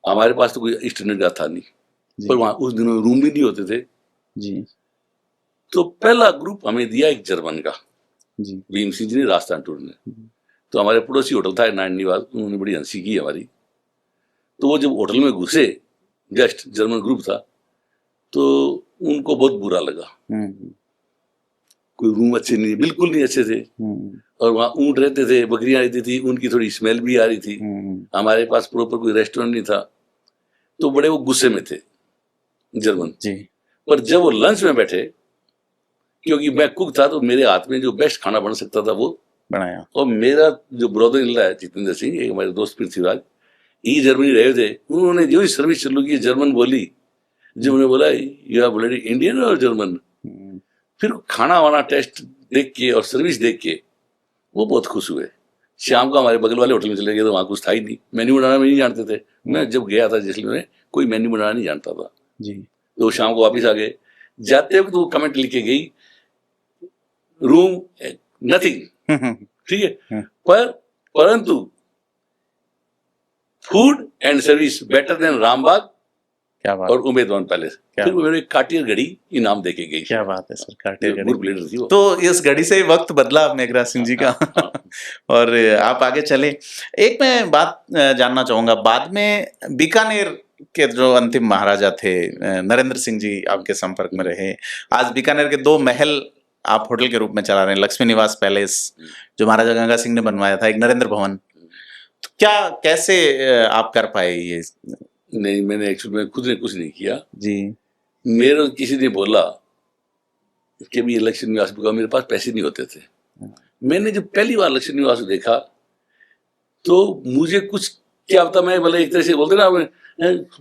हमारे पास तो कोई इंटरनेट का था नहीं, पर वहां उस दिनों रूम भी नहीं होते थे जी। तो पहला ग्रुप हमें दिया एक जर्मन का जी, भीम सिंह जी ने, राजस्थान टूर ने। तो हमारे पड़ोसी होटल था नारायण निवास, उन्होंने बड़ी हंसी की हमारी। तो वो जब होटल में घुसे, गेस्ट जर्मन ग्रुप था, तो उनको बहुत बुरा लगा। कोई रूम अच्छे नहीं, बिल्कुल नहीं अच्छे थे, और वहाँ ऊँट रहते थे, बकरियां रहती थी, उनकी थोड़ी स्मेल भी आ रही थी। हमारे पास प्रॉपर कोई रेस्टोरेंट नहीं था, तो बड़े वो गुस्से में थे जर्मन जी। पर जब वो लंच में बैठे, क्योंकि मैं कुक था, तो मेरे हाथ में जो बेस्ट खाना बन सकता था वो बनाया। और मेरा जो ब्रदर इन लॉ है जितेंद्र सिंह, एक हमारे दोस्त पृथ्वीराज, ये जर्मनी रहे थे, उन्होंने जो ही सर्विस चालू की जर्मन बोली, जब उन्होंने बोला यू आर ब्लडी इंडियन और जर्मन, फिर खाना वाना टेस्ट देख के और सर्विस देख के वो बहुत खुश हुए। शाम को हमारे बगल वाले होटल में चले गए, तो वहाँ कुछ था ही नहीं, मेन्यू बनाना में नहीं जानते थे। मैं जब गया था जैसलमेर में, कोई मेन्यू बनाना नहीं जानता था। जी। तो शाम को वापस आ गए, जाते वक्त वो कमेंट लिख के गई, रूम नथिंग, ठीक है, परंतु food and service better than Rambagh क्या बात, और उमेद भवन पैलेस। फिर वो मेरे कार्टियर घड़ी इनाम देके गई। क्या बात है सर, कार्टियर घड़ी। ग्रुप लीडर थी वो। तो इस घड़ी से वक्त बदला मेघराज सिंह जी का। और आप आगे चले। एक मैं बात जानना चाहूंगा, बाद में बीकानेर के जो अंतिम महाराजा थे नरेंद्र सिंह जी आपके संपर्क में रहे। आज बीकानेर के 2 महल आप होटल के रूप में चला रहे हैं, लक्ष्मी निवास पैलेस जो महाराजा गंगा सिंह ने बनवाया था, एक नरेंद्र भवन। तो क्या कैसे आप कर पाए ये? नहीं, मैंने एक्चुअली मैं खुद ने कुछ नहीं किया जी। मेरे किसी ने बोला कि भी लक्ष्मी निवास का, मेरे पास पैसे नहीं होते थे। मैंने जब पहली बार लक्ष्मी निवास देखा तो मुझे कुछ क्या पता, मैं बोले एक तरह से बोलते ना, मैं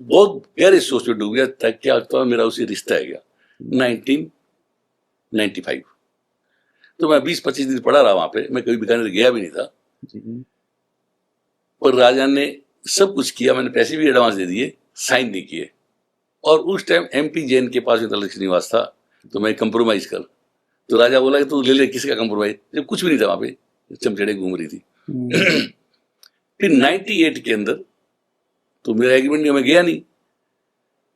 बहुत गहरे सोच में डूब गया था। क्या तो मेरा उसे रिश्ता है क्या 1995। तो मैं 20-25 दिन पड़ा रहा वहां पे, मैं कभी बीकानेर गया भी नहीं था। पर राजा ने सब कुछ किया, मैंने पैसे भी एडवांस दे दिए, साइन नहीं किए। और उस टाइम MP जैन के पास लक्ष्मी निवास था, तो मैं कंप्रोमाइज कर, तो राजा बोला कि तू ले ले, किसका कंप्रोमाइज, जब कुछ भी नहीं था वहां पे, चमचड़े घूम रही थी। फिर 98 के अंदर तो मेरा एग्रीमेंट नहीं, मैं गया नहीं।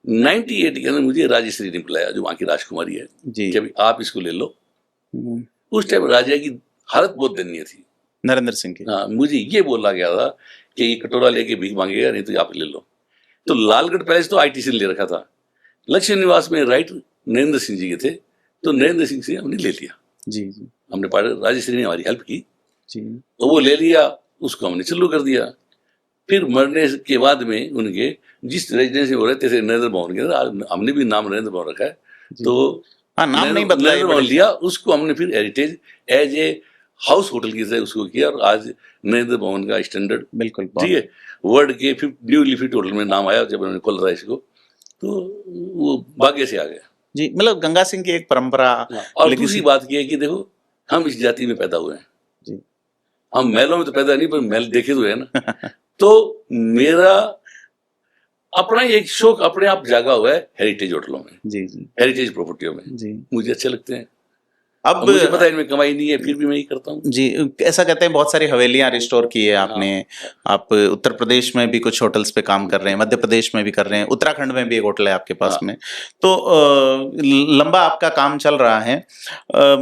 98 के अंदर मुझे राजेश्वरी ने बुलाया, जो वहां की राजकुमारी है, कि अभी आप इसको ले लो। उस टाइम राजा की हालत बहुत दयनीय थी, नरेंद्र सिंह की। हाँ, मुझे ये बोला गया था कि ये कटोरा लेके भीख मांगेगा, नहीं तो आप ले लो। तो लालगढ़ पैलेस तो ITC ने ले रखा था, लक्ष्मी निवास में राइट नरेंद्र सिंह जी के थे, तो नरेंद्र सिंह से हमने ले लिया। जी। हमने राजेश्वरी ने हमारी हेल्प की जी। तो वो ले लिया, उसको हमने चालू कर दिया। फिर मरने के बाद में उनके जिस रेजिडेंसी में रहते थे नरेंद्र भवन के अंदर, हमने भी नाम नरेंद्र भवन रखा है, तो नाम नहीं बदला, नरेंद्र भवन लिया, उसको हमने फिर heritage as a house hotel की तरह उसको किया। और आज नरेंद्र भवन का स्टैंडर्ड, बिल्कुल ठीक है, वर्ल्ड के न्यूली फिट होटल में नाम आया जब उन्होंने खोला था इसको, तो वो भाग्य से आ गया। जी, मतलब गंगा सिंह की एक परंपरा। और दूसरी बात यह है कि देखो, हम इस जाति में पैदा हुए हैं जी। हम महलों में तो पैदा नहीं, पर महल देखे तो है ना। तो मेरा अपना एक शौक अपने आप जागा हुआ है हेरिटेज होटलों में, जी जी, हेरिटेज प्रॉपर्टियों में। जी, मुझे अच्छे लगते हैं। अब मुझे पता है इनमें कमाई नहीं है, फिर भी मैं ही करता हूँ। जी, ऐसा कहते हैं बहुत सारी हवेलियां रिस्टोर की है आपने। आप उत्तर प्रदेश में भी कुछ होटल्स पे काम कर रहे हैं, मध्य प्रदेश में भी कर रहे हैं, उत्तराखंड में भी एक होटल है आपके पास में। तो लंबा आपका काम चल रहा है।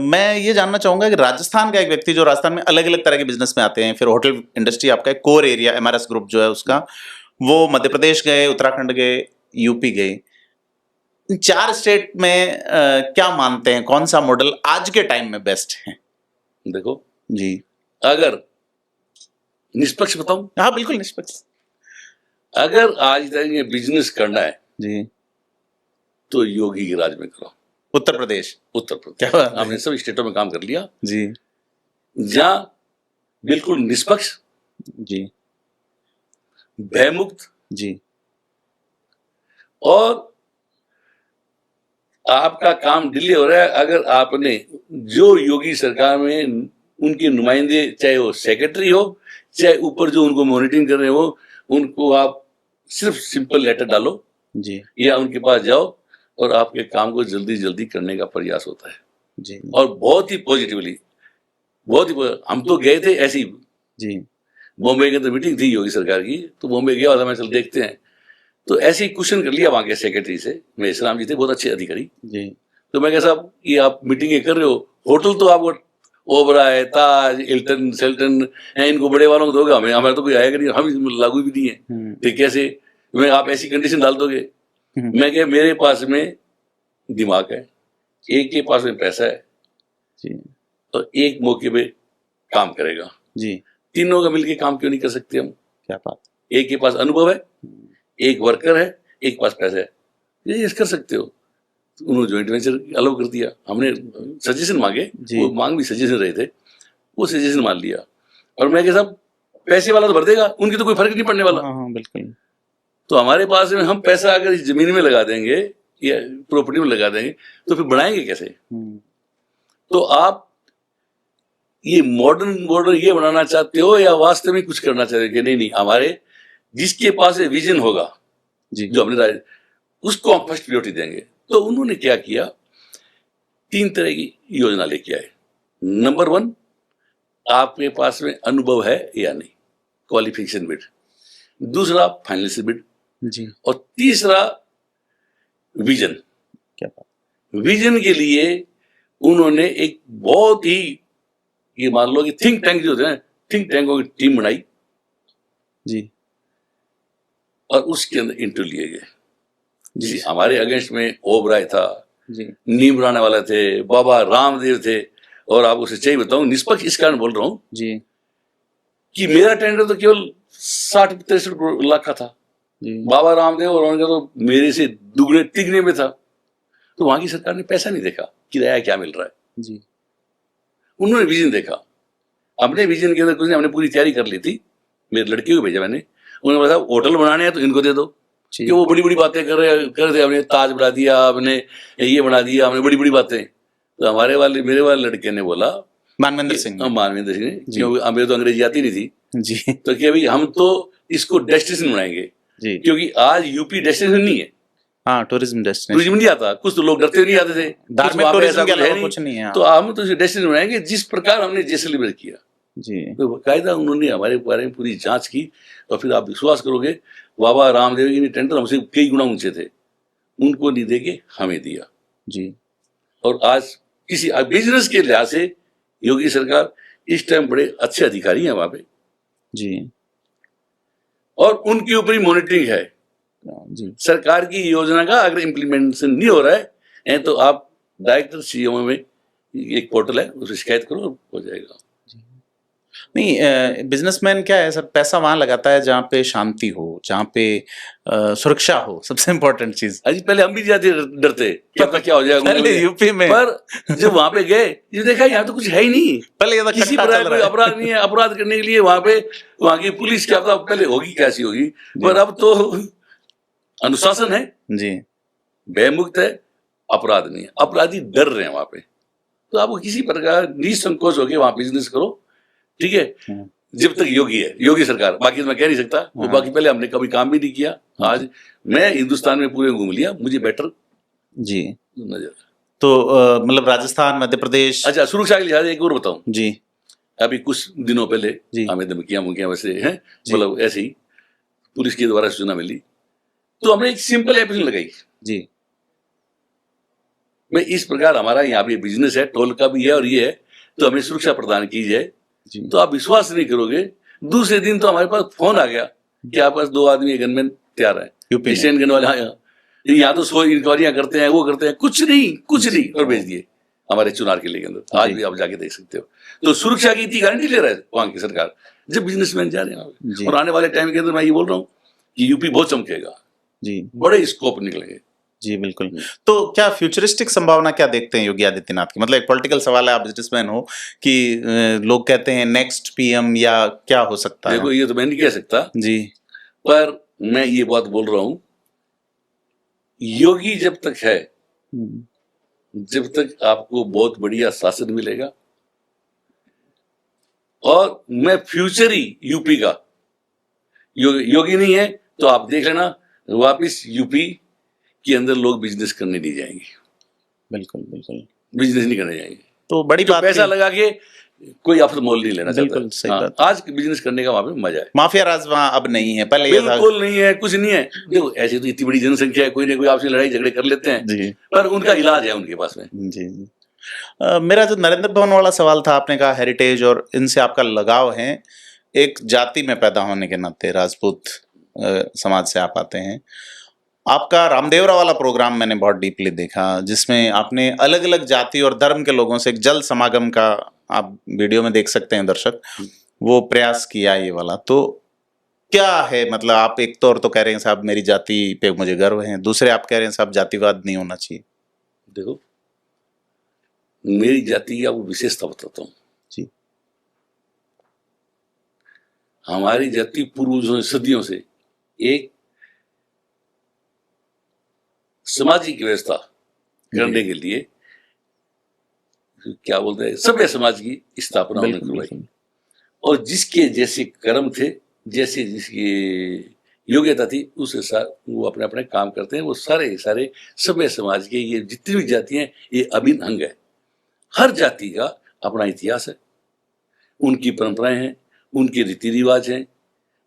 मैं ये जानना चाहूंगा कि राजस्थान का एक व्यक्ति जो राजस्थान में अलग अलग तरह के बिजनेस में आते हैं, फिर होटल इंडस्ट्री आपका एक कोर एरिया MRS ग्रुप जो है उसका, वो मध्य प्रदेश गए, उत्तराखंड गए, UP गए। 4 स्टेट में क्या मानते हैं, कौन सा मॉडल आज के टाइम में बेस्ट है? देखो जी, अगर निष्पक्ष बताऊं, हाँ बिल्कुल निष्पक्ष। अगर आज तक ये बिजनेस करना है जी, तो योगी के राज में करो। उत्तर प्रदेश क्या बात है? हमने सब स्टेटों में काम कर लिया जी, जहां बिल्कुल निष्पक्ष, जी, भयमुक्त, जी, और आपका काम डिले हो रहा है। अगर आपने जो योगी सरकार में उनके नुमाइंदे, चाहे वो सेक्रेटरी हो, चाहे ऊपर जो उनको मॉनिटरिंग कर रहे हो, उनको आप सिर्फ सिंपल लेटर डालो जी, या उनके पास जाओ और आपके काम को जल्दी जल्दी करने का प्रयास होता है। जी, और बहुत ही पॉजिटिवली, हम तो गए थे ऐसी, जी, बॉम्बे के अंदर मीटिंग थी योगी सरकार की, तो बॉम्बे गया था मैं, चल देखते हैं। तो ऐसे ही क्वेश्चन कर लिया वहां के सेक्रेटरी से, मेरे राम जी थे बहुत अच्छे अधिकारी जी। तो मैं कहा साहब ये आप मीटिंगें कर रहे हो, होटल तो आपको ओबराय, ताज, हिल्टन, सेल्टन, इनको बड़े वालों को दोगे, हमें हमारा तो कोई आएगा नहीं, हम लागू भी नहीं है, तो कैसे मैं आप ऐसी कंडीशन डाल दोगे? मैं कह मेरे पास में दिमाग है, एक के पास में पैसा है जी, और एक मौके पे काम करेगा जी, तीनों का मिलके काम क्यों नहीं कर सकते हम? क्या बात। एक के पास अनुभव है, एक वर्कर है, एक के पास पैसा है, ये कर सकते हो। तो उन्होंने ज्वाइंट वेंचर अलाउ कर दिया। हमने सजेशन मांगे, वो मांग भी सजेशन रहे थे, वो सजेशन मान लिया। और मैं साहब पैसे वाला तो भर देगा, उनकी तो कोई फर्क नहीं पड़ने वाला। हाँ, बिल्कुल। तो हमारे पास में हम पैसा अगर इस जमीन में लगा देंगे या प्रॉपर्टी में लगा देंगे तो फिर बढ़ाएंगे कैसे? तो आप ये मॉडर्न ये बनाना चाहते हो या वास्तव में कुछ करना चाहते हो कि नहीं, हमारे जिसके पास विजन होगा जी जो हमने उसको हम फर्स्ट प्रायोरिटी देंगे। तो उन्होंने क्या किया, 3 तरह की योजना लेके आए। नंबर 1, आपके पास में अनुभव है या नहीं, क्वालिफिकेशन बिड। दूसरा, फाइनेंशियल बिड। जी और तीसरा, विजन। क्या बात। विजन के लिए उन्होंने एक बहुत ही, ये मान लो कि थिंक टैंक जो होते हैं, थिंक टैंकों की टीम बनाई जी और उसके अंदर इंटरव्यू लिए गए। जी जैसे हमारे अगेंस्ट में ओबराय था, जी नीम बनाने वाले थे, बाबा रामदेव थे। और आपको सच्चाई बताऊं, निष्पक्ष इस कारण बोल रहा हूं जी कि मेरा टेंडर तो केवल 60-63 लाख का था। जी बाबा रामदेव और उनका तो मेरे से दुगने तिगने में था। तो वहां की सरकार ने पैसा नहीं देखा, किराया क्या मिल रहा है। जी उन्होंने विजन देखा। अपने विजन के अंदर कुछ नहीं, हमने पूरी तैयारी कर ली थी। मेरे लड़के को भेजा मैंने, उन्होंने बताया होटल बनाने हैं तो इनको दे दो। कि वो बड़ी बड़ी बातें कर रहे थे, हमने ताज बना दिया, हमने ये बना दिया, हमने बड़ी बड़ी बातें। तो मेरे वाले लड़के ने बोला, मानवेंद्र सिंह ने। मानवेंद्र सिंह ने, जी। क्योंकि मेरे तो अंग्रेजी आती नहीं थी, जी तो कि भाई हम तो इसको डेस्टिनेशन बनाएंगे। जी क्योंकि आज यूपी डेस्टिनेशन नहीं है, हाँ, टूरिज्म डेस्टिनेशन, टूरिज्म नहीं आता। कुछ तो लोग डरते नहीं आते थे, कुछ धार्मिक वहाँ पे टूरिज्म ऐसा के कुछ है अलावा नहीं। कुछ नहीं है। हाँ। तो हम तो डेस्टिनेशन बनाएंगे जिस प्रकार हमने जैसलमेर किया। जी तो बाकायदा उन्होंने हमारे बारे में पूरी जांच की। और फिर आप विश्वास करोगे, बाबा रामदेव जी ने टेंडर हमसे कई गुना ऊंचे थे, उनको नहीं देके हमें दिया। जी और आज किसी बिजनेस के लिहाज से योगी सरकार इस टाइम बड़े अच्छे अधिकारी हैं वहां पे, जी और उनके ऊपर ही मॉनिटरिंग है। जी सरकार की योजना का अगर इम्प्लीमेंटेशन नहीं हो रहा है तो आप डायरेक्टर सीएमओ में एक पोर्टल है, उससे शिकायत करो, हो जाएगा। नहीं, बिजनेसमैन क्या है सर, पैसा वहां लगाता है जहाँ पे शांति हो, जहाँ पे सुरक्षा हो, सबसे इम्पोर्टेंट चीज। अजी पहले हम भी जाते डरते क्या पता क्या हो जाएगा पहले यूपी में, पर जब वहां पे गए, ये देखा यहाँ तो कुछ है ही नहीं। पहले ये तो किसी कट्टा प्रकार चल कोई रहा है। अपराध नहीं है। अपराध करने के लिए वहां की पुलिस क्या पता पहले होगी कैसी होगी, पर अब तो अनुशासन है, जी भयमुक्त है, अपराध नहीं है। अपराधी डर रहे हैं वहां पे। तो आपको किसी प्रकार निसंकोच होकर वहां बिजनेस करो, ठीक है, जब तक योगी है, योगी सरकार। बाकी तो मैं कह नहीं सकता, तो बाकी पहले हमने कभी काम भी नहीं किया। आज मैं हिंदुस्तान में पूरे घूम लिया, मुझे बेटर जी नजर। तो मतलब राजस्थान, मध्य प्रदेश। अच्छा, सुरक्षा के लिहाज एक और बताऊं, जी अभी कुछ दिनों पहले जी हमें धमकियां मुकियां वैसे हैं, मतलब ऐसे ही पुलिस के द्वारा सूचना मिली, तो हमने एक सिंपल एप्लीकेशन लगाई। जी भाई इस प्रकार हमारा यहाँ पे बिजनेस है, टोल का भी है और ये है, तो हमें सुरक्षा प्रदान की जाए। जी तो आप विश्वास नहीं करोगे, दूसरे दिन तो हमारे पास फोन आ गया कि आपके पास 2 आदमी गनमैन तैयार है, यूपी में। स्टैंड गन वाले। यहाँ तो 100 इंक्वायरियां करते हैं, वो करते हैं, कुछ नहीं, और भेज दिए हमारे चुनार किले के अंदर। आज भी आप जाके देख सकते हो। तो सुरक्षा की इतनी गारंटी ले रहा है वहां की सरकार, जब बिजनेसमैन जा रहे हैं। और आने वाले टाइम के अंदर मैं ये बोल रहा हूँ कि यूपी बहुत चमकेगा, जी बड़े स्कोप निकलेंगे। जी बिल्कुल। तो क्या फ्यूचरिस्टिक संभावना क्या देखते हैं योगी आदित्यनाथ की? मतलब एक पॉलिटिकल सवाल है, आप बिजनेसमैन हो, कि लोग कहते हैं नेक्स्ट पीएम या क्या हो सकता है? देखो ये तो मैं नहीं कह सकता जी, पर मैं ये बात बोल रहा हूं, योगी जब तक है, जब तक आपको बहुत बढ़िया शासन मिलेगा। और मैं फ्यूचर ही यूपी का, योगी नहीं है तो आप देख लेना, वापिस यूपी के अंदर लोग बिजनेस करने नहीं जाएंगे। बिल्कुल बिल्कुल, बिजनेस नहीं करने जाएंगे। तो बड़ी जो बात पैसा थी। लगा के कोई आपसे मोल नहीं लेना चाहता। बिल्कुल सही हाँ, बात। आज बिजनेस करने का वहां पे मजा है। माफिया राज वहां अब नहीं है, पहले ये था। बिल्कुल नहीं है, कुछ नहीं है। देखो ऐसे तो इतनी बड़ी जनसंख्या है, कोई ना कोई आपसे लड़ाई झगड़े कर लेते हैं, जी पर उनका इलाज है उनके पास में। जी जी। मेरा जो नरेंद्र भवन वाला सवाल था, आपने कहा हेरिटेज और इनसे आपका लगाव है, एक जाति में पैदा होने के नाते, राजपूत समाज से आप आते हैं। आपका रामदेवरा वाला प्रोग्राम मैंने बहुत डीपली देखा, जिसमें आपने अलग अलग जाति और धर्म के लोगों से एक जल समागम का, आप वीडियो में देख सकते हैं दर्शक, वो प्रयास किया ये वाला। तो क्या है, मतलब आप एक तौर तो कह रहे हैं साहब मेरी जाति पे मुझे गर्व है, दूसरे आप कह रहे हैं साहब जातिवाद नहीं होना चाहिए। देखो मेरी जाति का वो विशेषता बताता हूँ जी। हमारी जाति पूर्वजों सदियों से एक सामाजिक व्यवस्था करने के लिए, क्या बोलते हैं, सभ्य समाज की स्थापना उन्होंने करवाई। और जिसके जैसे कर्म थे, जैसे जिसके योग्यता थी उस साथ वो अपने अपने काम करते हैं। वो सारे सारे सभ्य समाज के ये जितनी भी जातियां हैं ये अभिन्न अंग है। हर जाति का अपना इतिहास है, उनकी परंपराएं हैं, उनके रीति रिवाज हैं,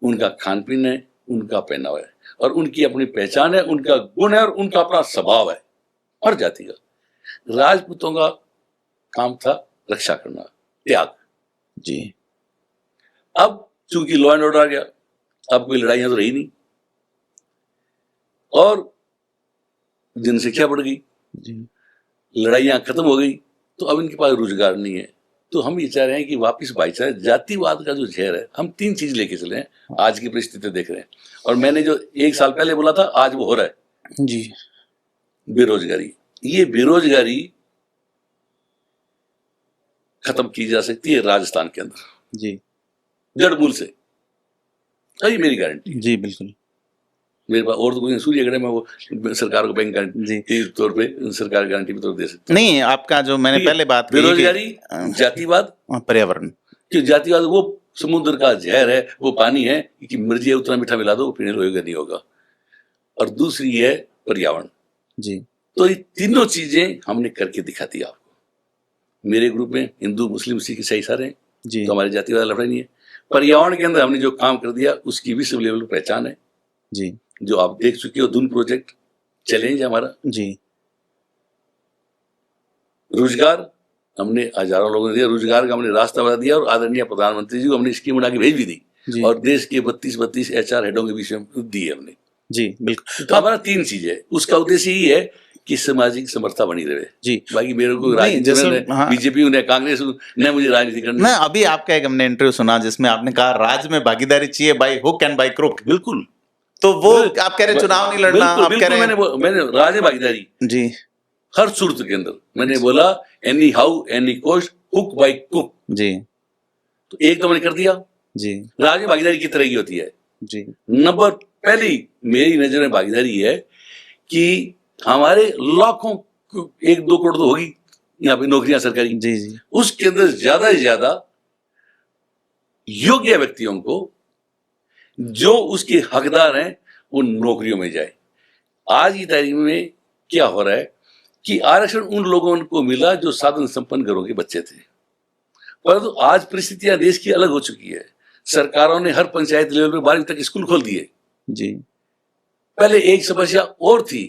उनका खान पीन है, उनका पहनावा है और उनकी अपनी पहचान है, उनका गुण है और उनका अपना स्वभाव है हर जाति का। राजपूतों का काम था रक्षा करना, त्याग। जी। अब चूंकि लॉ एंड ऑर्डर आ गया, अब कोई लड़ाइयां तो रही नहीं और जनसंख्या बढ़ गई, जी। लड़ाइयां खत्म हो गई, तो अब इनके पास रोजगार नहीं है। तो हम ये चाह रहे हैं कि वापिस भाईचारा, जातिवाद का जो जहर है, हम 3 चीज लेके चले हैं। आज की परिस्थिति देख रहे हैं और मैंने जो 1 साल पहले बोला था आज वो हो रहा है। जी। बेरोजगारी, ये बेरोजगारी खत्म की जा सकती है राजस्थान के अंदर, जी। जड़ मूल से। ये मेरी गारंटी। जी बिल्कुल। मेरे पास और तो कोई सूर्य में वो सरकार को बैंक गारंटी के तौर पे सरकार गारंटी के तौर दे सकती नहीं। आपका जो मैंने पहले बात की बेरोजगारी, जातिवाद, पर्यावरण, कि जातिवाद वो समुद्र का जहर है, वो पानी है कि मर्जी है उतना मीठा मिला दो, वो पीने योग्य नहीं होगा। और दूसरी है पर्यावरण। जी। तो ये तीनों चीजें हमने करके दिखा दी आपको। मेरे ग्रुप में हिंदू, मुस्लिम, सिख, ईसाई सारे हैं जी। तो हमारे जातिवाद लफड़ा नहीं है। पर्यावरण के अंदर हमने जो काम कर दिया उसकी विश्व लेवल पर पहचान है जी, जो आप देख चुके हो। धुन प्रोजेक्ट चैलेंज हमारा जी। रोजगार हमने हजारों लोगों ने दिया, रोजगार का हमने रास्ता बता दिया और आदरणीय प्रधानमंत्री जी को हमने स्कीम बना के भेज भी दी और देश के 32 HR हेडों के विषय में दी है हमने जी बिल्कुल। तो हमारा 3 चीज है, उसका उद्देश्य यही है कि सामाजिक समरसता बनी रहे जी। बाकी मेरे को बीजेपी ने, कांग्रेस ने मुझे राजनीति करनी ना। अभी आपका एक हमने इंटरव्यू सुना जिसमें आपने कहा राज्य में भागीदारी चाहिए by hook and by crook. बिल्कुल। तो वो आप कह रहे चुनाव नहीं लड़ना, आप कह रहे मैंने राज्य भागीदारी जी हर सूरत के अंदर मैंने बोला anyhow any cost hook by cook जी। तो एक तो मैंने कर दिया जी। राज्य भागीदारी किस तरह की होती है जी। नंबर पहली मेरी नजर में भागीदारी है कि हमारे लाखों 1-2 करोड़ तो होगी यहाँ पे नौकरियां सरकारी जी जी। उसके अंदर ज्यादा से ज्यादा योग्य व्यक्तियों को जो उसके हकदार हैं वो नौकरियों में जाए। आज की तारीख में क्या हो रहा है कि आरक्षण उन लोगों को मिला जो साधन संपन्न घरों के बच्चे थे, परंतु आज परिस्थितियां देश की अलग हो चुकी है। सरकारों ने हर पंचायत लेवल पे 12वीं तक स्कूल खोल दिए जी। पहले एक समस्या और थी,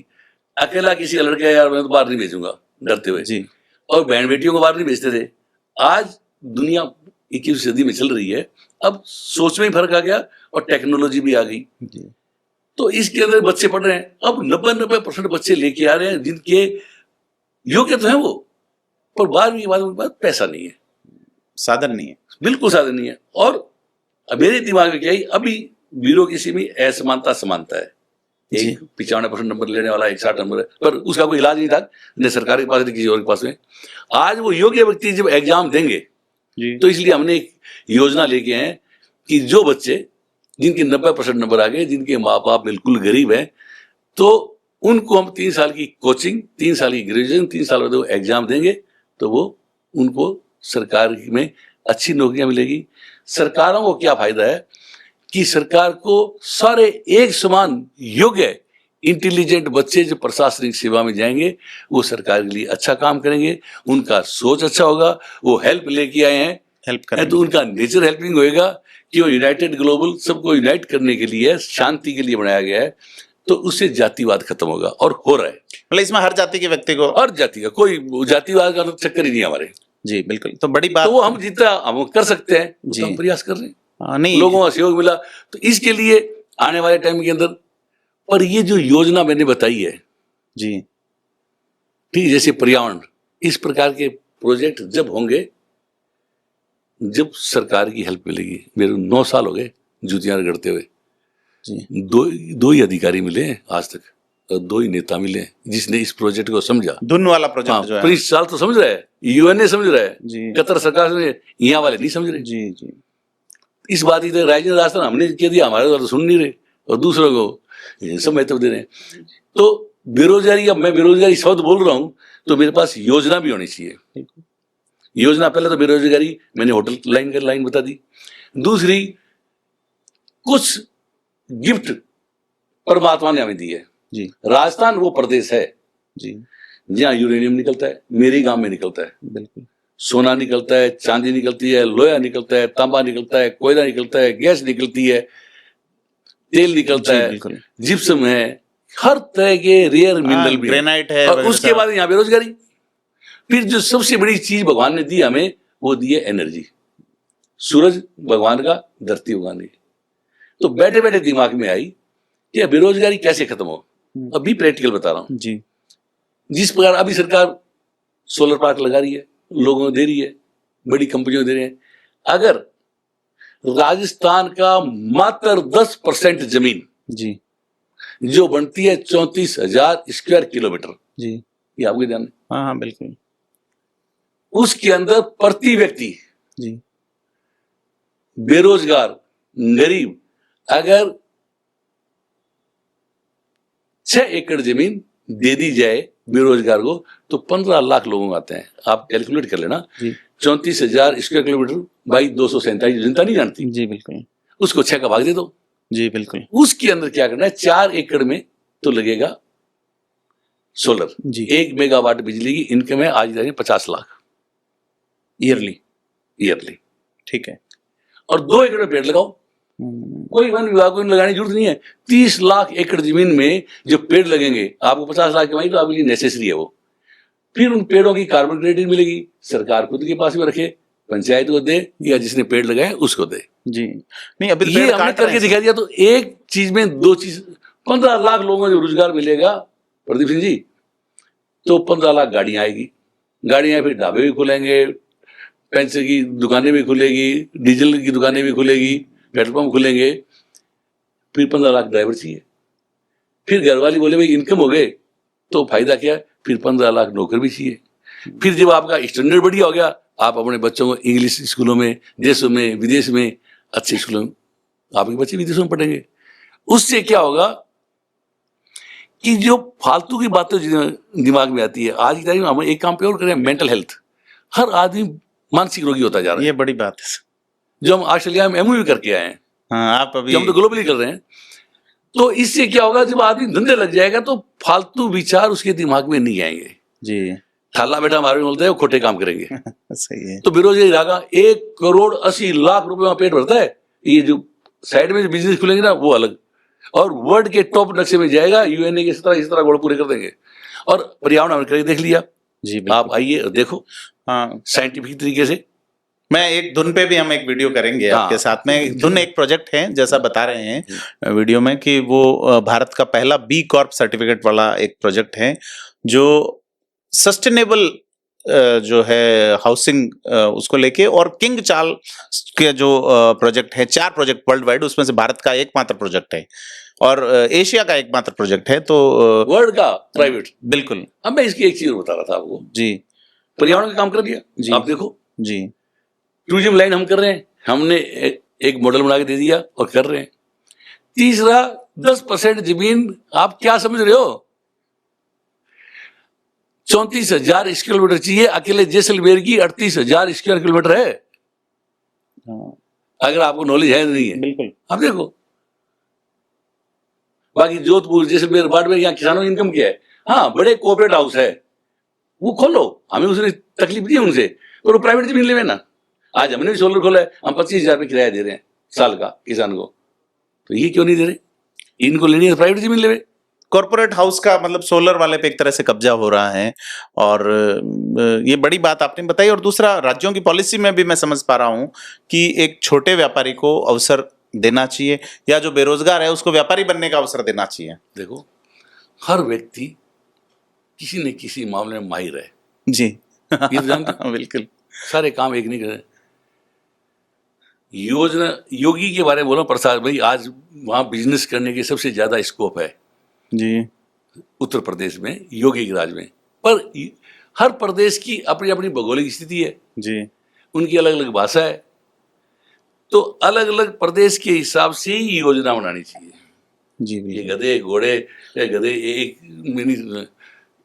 अकेला किसी का लड़का यार मैं तो बाहर नहीं भेजूंगा डरते हुए जी, और बहन बेटियों को बाहर नहीं भेजते थे। आज दुनिया 21वीं सदी में चल रही है, अब सोच में ही फर्क आ गया और टेक्नोलॉजी भी आ गई जी। तो इसके अंदर बच्चे पढ़ रहे हैं। अब 90% बच्चे लेके आ रहे हैं जिनके योग्य तो है वो, पर 12वीं के बाद पैसा नहीं है, साधन नहीं है, बिल्कुल साधन नहीं है। और मेरे दिमाग में क्या है, अभी ब्यूरोक्रेसी में असमानता समानता है। एक 95% नंबर लेने वाला 60 नंबर है, पर उसका कोई इलाज नहीं था, न सरकार के पास न किसी और के पास में। आज वो योग्य व्यक्ति जब एग्जाम देंगे जी, तो इसलिए हमने एक योजना लेके हैं कि जो बच्चे जिनके 90% नंबर आ गए, जिनके माँ बाप बिल्कुल गरीब हैं, तो उनको हम 3 साल की कोचिंग, 3 साल की ग्रेजुएशन, 3 साल बाद वो एग्जाम देंगे तो वो उनको सरकार में अच्छी नौकरियां मिलेगी। सरकारों को क्या फायदा है कि सरकार को सारे एक समान योग्य इंटेलिजेंट बच्चे जो प्रशासनिक सेवा में जाएंगे वो सरकार के लिए अच्छा काम करेंगे, उनका सोच अच्छा होगा, वो हेल्प लेके आए हैं, हेल्प करेंगे तो उनका नेचर हेल्पिंग होएगा कि वो यूनाइटेड ग्लोबल सबको यूनाइट करने के लिए, शांति के लिए बनाया गया है। तो उससे जातिवाद खत्म होगा और हो रहा है। मतलब इसमें हर जाति के व्यक्ति को, हर जाति का, कोई जातिवाद का चक्कर ही नहीं हमारे जी। बिल्कुल। तो बड़ी बात, तो वो हम जितना हम कर सकते हैं जी, हम प्रयास कर रहे हैं। नहीं, लोगों का सहयोग मिला तो इसके लिए आने वाले टाइम के अंदर, पर ये जो योजना मैंने बताई है जी, ठीक, जैसे पर्यावरण, इस प्रकार के प्रोजेक्ट जब होंगे, जब सरकार की हेल्प मिलेगी। मेरे 9 साल हो गए जूतियां रगड़ते हुए जी। दो ही अधिकारी मिले आज तक और 2 ही नेता मिले जिसने इस प्रोजेक्ट को समझा। धुन वाला प्रोजेक्ट जो है, 20 साल तो समझ रहा है, यूएनए समझ रहा है जी, कतर सरकार ने, यहाँ वाले नहीं समझ रहे जी जी। इस बात की राजनीतिक रास्ता हमने कह दिया, हमारे द्वारा सुन नहीं रहे और दूसरों को सब महत्व दे रहे हैं। तो बेरोजगारी, अब मैं बेरोजगारी शब्द बोल रहा हूं तो मेरे पास योजना भी होनी चाहिए। योजना, पहले तो बेरोजगारी मैंने होटल लाइन बता दी। दूसरी, कुछ गिफ्ट परमात्मा ने हमें दी है। जी राजस्थान वो प्रदेश है जी जहाँ यूरेनियम निकलता है, मेरे गांव में निकलता है, बिल्कुल। सोना निकलता है, चांदी निकलती है, लोहा निकलता है, तांबा निकलता है, कोयला निकलता है, गैस निकलती है, तेल निकलता जी है, बिल्कुल। जिप्सम है, हर तरह के रेयर मिनरल भी है। ग्रेनाइट है और वगैरह उसके सब। बाद यहाँ बेरोजगारी। फिर जो सबसे बड़ी चीज भगवान ने दी हमें, वो दी है एनर्जी। सूरज भगवान का, धरती भगवान की। तो बैठे बैठे दिमाग में आई कि बेरोजगारी कैसे खत्म हो। अभी प्रैक्टिकल बता रहा हूँ। जी जिस प्रकार अभी सरकार सोलर पार्क लगा रही है, लोगों को दे रही है, बड़ी कंपनियों दे रही है। अगर राजस्थान का मात्र 10% जमीन जी जो बनती है 34,000 स्क्वायर किलोमीटर, जी ये आपके ध्यान में, हाँ हाँ बिल्कुल। उसके अंदर प्रति व्यक्ति जी बेरोजगार गरीब अगर 6 एकड़ जमीन दे दी जाए बेरोजगार को, तो 15 लाख लोग आते हैं। आप कैलकुलेट कर लेना, जी 34,000 स्क्वायर किलोमीटर बाई 247, जनता नहीं जानती, जी बिल्कुल। उसको 6 का भाग दे दो। जी बिल्कुल। उसके अंदर क्या करना है, 4 एकड़ में तो लगेगा सोलर। जी 1 मेगावाट बिजली की इनकम है आज 50 लाख ईयरली। ठीक है। और 2 एकड़ में पेड़ लगाओ। कोई वन विभाग को लगाने की जरूरत नहीं है। 30 लाख एकड़ जमीन में जो पेड़ लगेंगे, आपको 50 लाख कमाई, तो आपके लिए नेसेसरी है वो। फिर उन पेड़ों की कार्बन क्रेडिट मिलेगी, सरकार खुद के पास में रखे, पंचायत को दे, या जिसने पेड़ लगाए उसको दे। जी नहीं अभी तो ये पेड़ हमने काट रहे करके हैं। दिखा दिया। तो एक चीज में 2 चीज, 15 लाख लोगों को रोजगार मिलेगा प्रदीप सिंह जी, तो 15 लाख गाड़ियां आएगी। गाड़ियां फिर ढाबे भी खुलेंगे, पेंसिल की दुकानें भी खुलेगी, डीजल की दुकानें भी खुलेगी, पेट्रोल पंप खुलेंगे। फिर 15 लाख ड्राइवर चाहिए। फिर घर वाली बोले भाई इनकम हो गए, तो फायदा क्या है, फिर 15 लाख नौकर भी चाहिए। फिर जब आपका स्टैंडर्ड बढ़िया हो गया, आप अपने बच्चों को इंग्लिश स्कूलों में, देशों में, विदेश में, अच्छे स्कूलों में, आपके बच्चे विदेशों में पढ़ेंगे। उससे क्या होगा कि जो फालतू की बातें दिमाग में आती है, आज की तारीख में हम एक काम पे और करें, मेंटल हेल्थ। हर आदमी मानसिक रोगी होता जा रहा है। ये बड़ी बात है। जो हम ऑस्ट्रेलिया में एमओ भी करके आए हैं, हाँ आप अभी जो हम तो ग्लोबली कर रहे हैं। तो इससे क्या होगा, जब आदमी धंधे लग जाएगा तो फालतू विचार उसके दिमाग में नहीं आएंगे। जी थाला बेटा हमारे बोलते हैं, वो खोटे काम करेंगे। सही है। तो बेरोजगारी रहेगा। 1,80,00,000 रुपए में पेट भरता है। ये जो साइड में जो बिजनेस खुलेंगे ना, वो अलग, और वर्ल्ड के टॉप नक्शे में जाएगा। यूएनए के इस तरह गोल पूरे कर देंगे। और पर्यावरण हमने करके देख लिया। जी बिल्कुल। आप आइए और देखो हाँ साइंटिफिक तरीके से। मैं एक धुन पे भी हम एक वीडियो करेंगे हाँ। आपके साथ में। धुन एक प्रोजेक्ट है, जैसा बता रहे हैं वीडियो में, कि वो भारत का पहला बी कॉर्प सर्टिफिकेट वाला एक प्रोजेक्ट है, जो सस्टेनेबल जो है हाउसिंग उसको लेके, और किंग चार्ल्स के जो प्रोजेक्ट है, 4 प्रोजेक्ट वर्ल्ड वाइड, उसमें से भारत का एकमात्र प्रोजेक्ट है और एशिया का एकमात्र प्रोजेक्ट है। तो वर्ल्ड का प्राइवेट। बिल्कुल। अब मैं इसकी एक चीज बता रहा था आपको। जी पर्यावरण का काम कर दिया जी। आप देखो, जी टूरिज्म लाइन हम कर रहे हैं, हमने एक मॉडल बना के दे दिया और कर रहे हैं। तीसरा, 10% जमीन आप क्या समझ रहे हो, 34,000 स्क्वायर किलोमीटर चाहिए। अकेले जैसलमेर की 38,000 स्क्वायर किलोमीटर है। हाँ अगर आपको नॉलेज है नहीं है, बिल्कुल। आप देखो। बाकी जोधपुर, जैसलमेर, बाड़मेर, यहाँ किसानों की इनकम क्या है। हाँ, बड़े कोऑपरेट हाउस है, वो खोलो, हमें उसने तकलीफ दी उनसे, पर वो प्राइवेट जमीन ले ना। आज हमने भी सोलर खोला है, हम 25,000 रुपये किराया दे रहे हैं साल का किसान को, तो ये क्यों नहीं दे रहे? इनको लेनी है प्राइवेट जमीन ले। कॉर्पोरेट हाउस का मतलब सोलर वाले पे एक तरह से कब्जा हो रहा है, और ये बड़ी बात आपने बताई। और दूसरा, राज्यों की पॉलिसी में भी मैं समझ पा रहा हूँ कि एक छोटे व्यापारी को अवसर देना चाहिए, या जो बेरोजगार है उसको व्यापारी बनने का अवसर देना चाहिए। देखो, हर व्यक्ति किसी न किसी मामले में माहिर है जी ये तो जानते हो। बिल्कुल। सारे काम एक नहीं कर रहे। योगी के बारे में बोला प्रसाद भाई, आज वहां बिजनेस करने की सबसे ज्यादा स्कोप है जी उत्तर प्रदेश में, योगी के राज में। पर हर प्रदेश की अपनी अपनी भौगोलिक स्थिति है जी, उनकी अलग अलग भाषा है, तो अलग अलग प्रदेश के हिसाब से ही योजना बनानी चाहिए। जी ये गधे घोड़े या गधे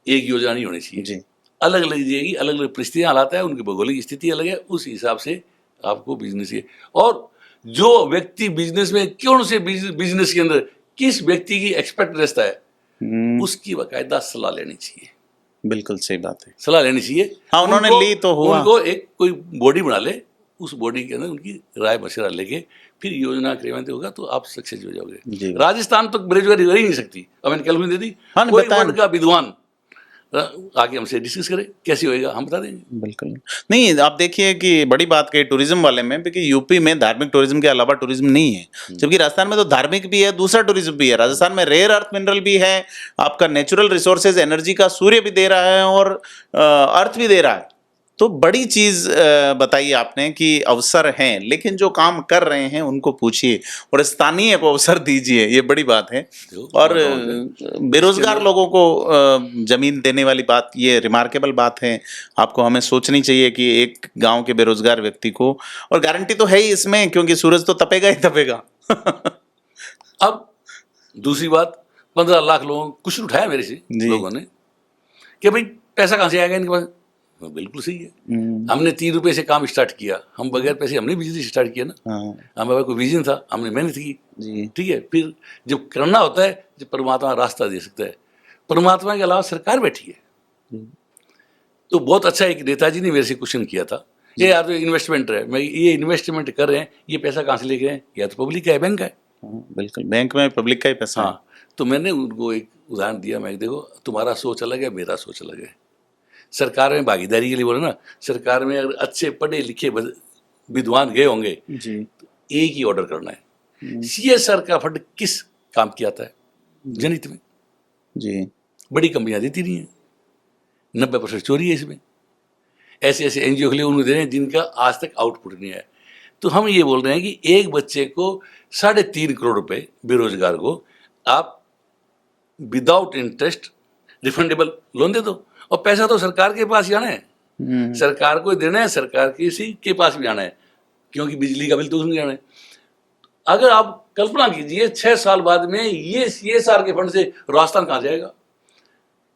एक योजना नहीं होनी चाहिए जी। अलग अलग जाएगी, अलग अलग परिस्थितियां हालात है, उनकी भौगोलिक स्थिति अलग है, उस हिसाब से आपको बिजनेस है। और जो व्यक्ति बिजनेस में, कौन से बिजनेस के अंदर किस व्यक्ति की एक्सपेक्ट रहता है, उसकी बाकायदा सलाह लेनी चाहिए। बिल्कुल सही बात है। सलाह लेनी चाहिए। हाँ, उन्होंने ली तो हुआ। उनको एक कोई बॉडी बना ले, उस बॉडी के अंदर उनकी राय मशवरा लेके फिर योजना क्रियान्वित होगा तो आप सक्सेस हो जाओगे। राजस्थान तो बेरोजगारी रह ही नहीं सकती। अब मैंने कैलकुलेशन दे दी। हाँ, कोई वर्ल्ड का विद्वान आगे हमसे डिस्कस करे कैसे होएगा, हम बता देंगे। बिल्कुल नहीं, आप देखिए कि बड़ी बात कही टूरिज्म वाले में, क्योंकि यूपी में धार्मिक टूरिज्म के अलावा टूरिज्म नहीं है, जबकि राजस्थान में तो धार्मिक भी है, दूसरा टूरिज्म भी है। राजस्थान में रेयर अर्थ मिनरल भी है, आपका नेचुरल रिसोर्सेज एनर्जी का सूर्य भी दे रहा है और अर्थ भी दे रहा है। तो बड़ी चीज बताइए आपने कि अवसर हैं, लेकिन जो काम कर रहे हैं उनको पूछिए और स्थानीय को अवसर दीजिए, ये बड़ी बात है। और बेरोजगार लोगों को जमीन देने वाली बात, ये रिमार्केबल बात है। आपको हमें सोचनी चाहिए कि एक गांव के बेरोजगार व्यक्ति को, और गारंटी तो है ही इसमें, क्योंकि सूरज तो तपेगा ही तपेगा। अब दूसरी बात, 15 लाख लोगों कुछ उठाया मेरे से लोगों ने कि भाई पैसा कहाँ से आएगा इनके पास। बिल्कुल सही है। हमने 3 रुपए से काम स्टार्ट किया, हम बगैर पैसे हमने बिजनेस स्टार्ट किया ना। हमारे कोई विजन था, हमने मेहनत की, ठीक है। फिर जब करना होता है, जब परमात्मा रास्ता दे सकता है, परमात्मा के अलावा सरकार बैठी है। तो बहुत अच्छा एक नेताजी ने मेरे से क्वेश्चन किया था, ये यार तो इन्वेस्टमेंट है, मैं ये इन्वेस्टमेंट कर रहे हैं, ये पैसा कहाँ से लेके आए, या तो पब्लिक का है, बैंक का है। बिल्कुल, बैंक में पब्लिक का ही पैसा। हाँ, तो मैंने उनको एक उदाहरण दिया, मैं देखो तुम्हारा सोच अलग है, मेरा सोच अलग है। सरकार में भागीदारी के लिए बोले ना, सरकार में अगर अच्छे पढ़े लिखे विद्वान गए होंगे तो एक ही ऑर्डर करना है, CSR का फंड किस काम किया था, जनहित में जी। बड़ी कंपनियां देती नहीं है, 90% चोरी है इसमें। ऐसे ऐसे NGO के लिए उनको दे रहे हैं जिनका आज तक आउटपुट नहीं है। तो हम ये बोल रहे हैं कि एक बच्चे को 3.5 करोड़ रुपए बेरोजगार को आप विदाउट इंटरेस्ट रिफंडेबल लोन दे दो, और पैसा तो सरकार के पास ही आना है, सरकार को देना है, सरकार किसी के पास भी आना है, क्योंकि बिजली का बिल तो उसमें आना है। अगर आप कल्पना कीजिए 6 साल बाद में ये CSR के फंड से राजस्थान कहाँ जाएगा।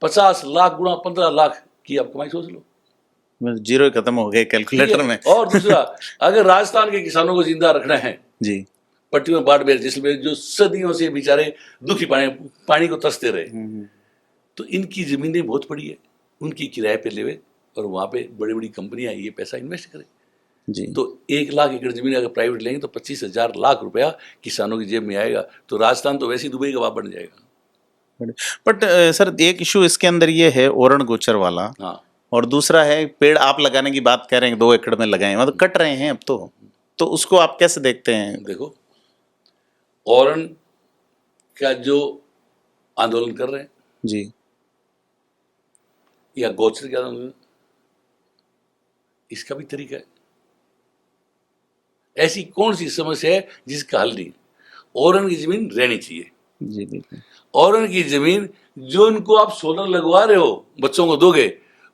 50 लाख गुणा 15 लाख की आप कमाई सोच लो, जीरो खत्म हो गए कैलकुलेटर में। और दूसरा, अगर राजस्थान के किसानों को जिंदा रखना है जी, पर्टिकुलर बाढ़ जैसलमेर जो सदियों से बेचारे दुखी पानी को तरसते रहे, तो इनकी जमीनें बहुत बड़ी है, उनकी किराए पे लेवे और वहाँ पे बड़ी बड़ी कंपनियां ये पैसा इन्वेस्ट करें जी। तो 1 लाख एकड़ जमीन अगर प्राइवेट लेंगे तो 25,000 लाख रुपया किसानों की जेब में आएगा। तो राजस्थान तो वैसे ही दुबई का बाप बन जाएगा। बट सर, एक इशू इसके अंदर ये है ओरण गोचर वाला। हाँ, और दूसरा है पेड़ आप लगाने की बात कह रहे हैं, 2 एकड़ में लगाए, मतलब कट रहे हैं अब तो उसको आप कैसे देखते हैं? देखो, ओरण का जो आंदोलन कर रहे हैं जी, या गोचर के आंदोलन, इसका भी तरीका है। ऐसी कौन सी समस्या है जिसका हल नहीं? ओरण की जमीन रहनी चाहिए जी, बिल्कुल। ओरण की जमीन जो उनको आप सोलर लगवा रहे हो, बच्चों को दोगे,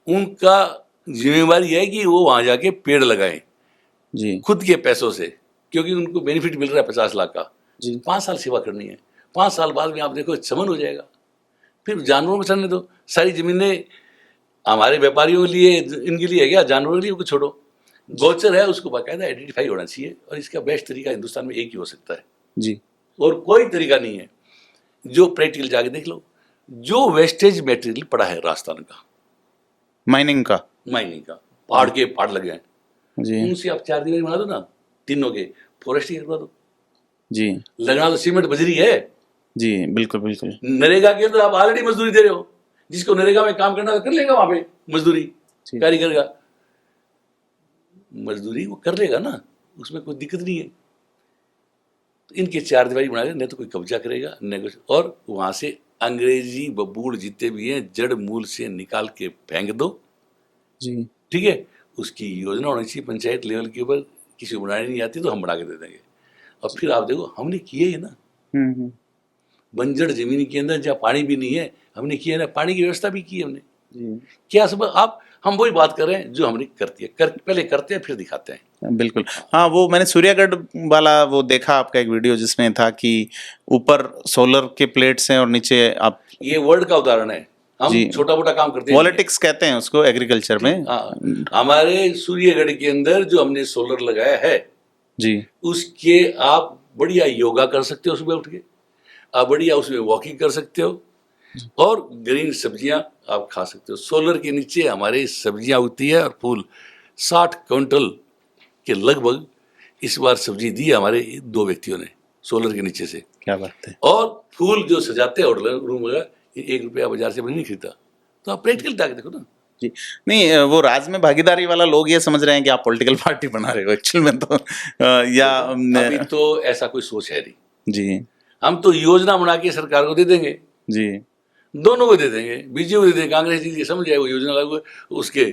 उनका जिम्मेवारी है कि वो वहां जाके पेड़ लगाएं जी, खुद के पैसों से, क्योंकि उनको बेनिफिट मिल रहा है 50 लाख का जी। 5 साल सेवा करनी है, 5 साल बाद में आप देखो चमन हो जाएगा। फिर जानवरों में चलने दो, सारी जमीनें हमारे व्यापारियों के लिए, इनके लिए है क्या, जानवरों के लिए कुछ छोड़ो। गोचर है, उसको बाकायदा आइडेंटिफाई होना चाहिए, और इसका बेस्ट तरीका हिंदुस्तान में एक ही हो सकता है जी, और कोई तरीका नहीं है। जो प्रैक्टिकल जाके देख लो, जो वेस्टेज मटेरियल पड़ा है राजस्थान का, माइनिंग का, पहाड़ के पहाड़ लगे हैं जी, उनसे आप 4 दीवारी बना दो ना, तीनों के फॉरेस्ट करवा दो जी। लगना तो सीमेंट बजरी है जी, बिल्कुल बिल्कुल। नरेगा के अंदर आप ऑलरेडी मजदूरी दे रहे हो, जिसको नरेगा में काम करना कर लेगा वहां पे मजदूरी, कारीगर का मजदूरी वो कर लेगा ना, उसमें कोई दिक्कत नहीं है। तो इनके 4 दीवारी बना दे, नहीं तो कोई कब्जा करेगा, नहीं कुछ। और वहां से अंग्रेजी बबूड़ जितने भी हैं जड़ मूल से निकाल के फेंक दो जी, ठीक है। उसकी योजना होनी चाहिए पंचायत लेवल के ऊपर, किसी को बनाने नहीं आती तो हम बना के दे देंगे। और फिर आप देखो, हमने किए है ना, बंजर जमीन के अंदर जहाँ पानी भी नहीं है, हमने किया है ना, पानी की व्यवस्था भी की है हमने जी। क्या सब आप हम वही बात कर रहे हैं जो हमने करती है, पहले करते हैं फिर दिखाते हैं। बिल्कुल। हाँ, वो मैंने सूर्यागढ़ वाला वो देखा आपका एक वीडियो, जिसमें था कि ऊपर सोलर के प्लेट्स हैं और नीचे आप, ये वर्ल्ड का उदाहरण है। हम छोटा मोटा काम करते हैं, पॉलिटिक्स कहते हैं उसको एग्रीकल्चर में। हमारे सूर्यगढ़ के अंदर जो हमने सोलर लगाया है जी, उसके आप बढ़िया योगा कर सकते हो सुबह उठ के, आप बढ़िया उसमें वॉकिंग कर सकते हो और ग्रीन सब्जियां आप खा सकते हो। सोलर के नीचे हमारी सब्जियां उगती है और फूल 60 क्विंटल के लगभग इस बार सब्जी दी है हमारे 2 व्यक्तियों ने सोलर के नीचे से। क्या बात है। और फूल जो सजाते हैं होटल रूम वगैरह, ये 1 रुपया बाजार से नहीं खरीदता। तो आप प्रैक्टिकल जाके देखो ना। जी नहीं, वो राज में भागीदारी वाला लोग ये समझ रहे हैं कि आप पॉलिटिकल पार्टी बना रहे हो एक्चुअल में तो या अभी तो ऐसा कोई सोच है नहीं। जी हम तो योजना बना के सरकार को दे देंगे, जी दोनों को दे देंगे, बीजेपी को दे देंगे, कांग्रेस जी समझ जाए वो योजना लागू है, उसके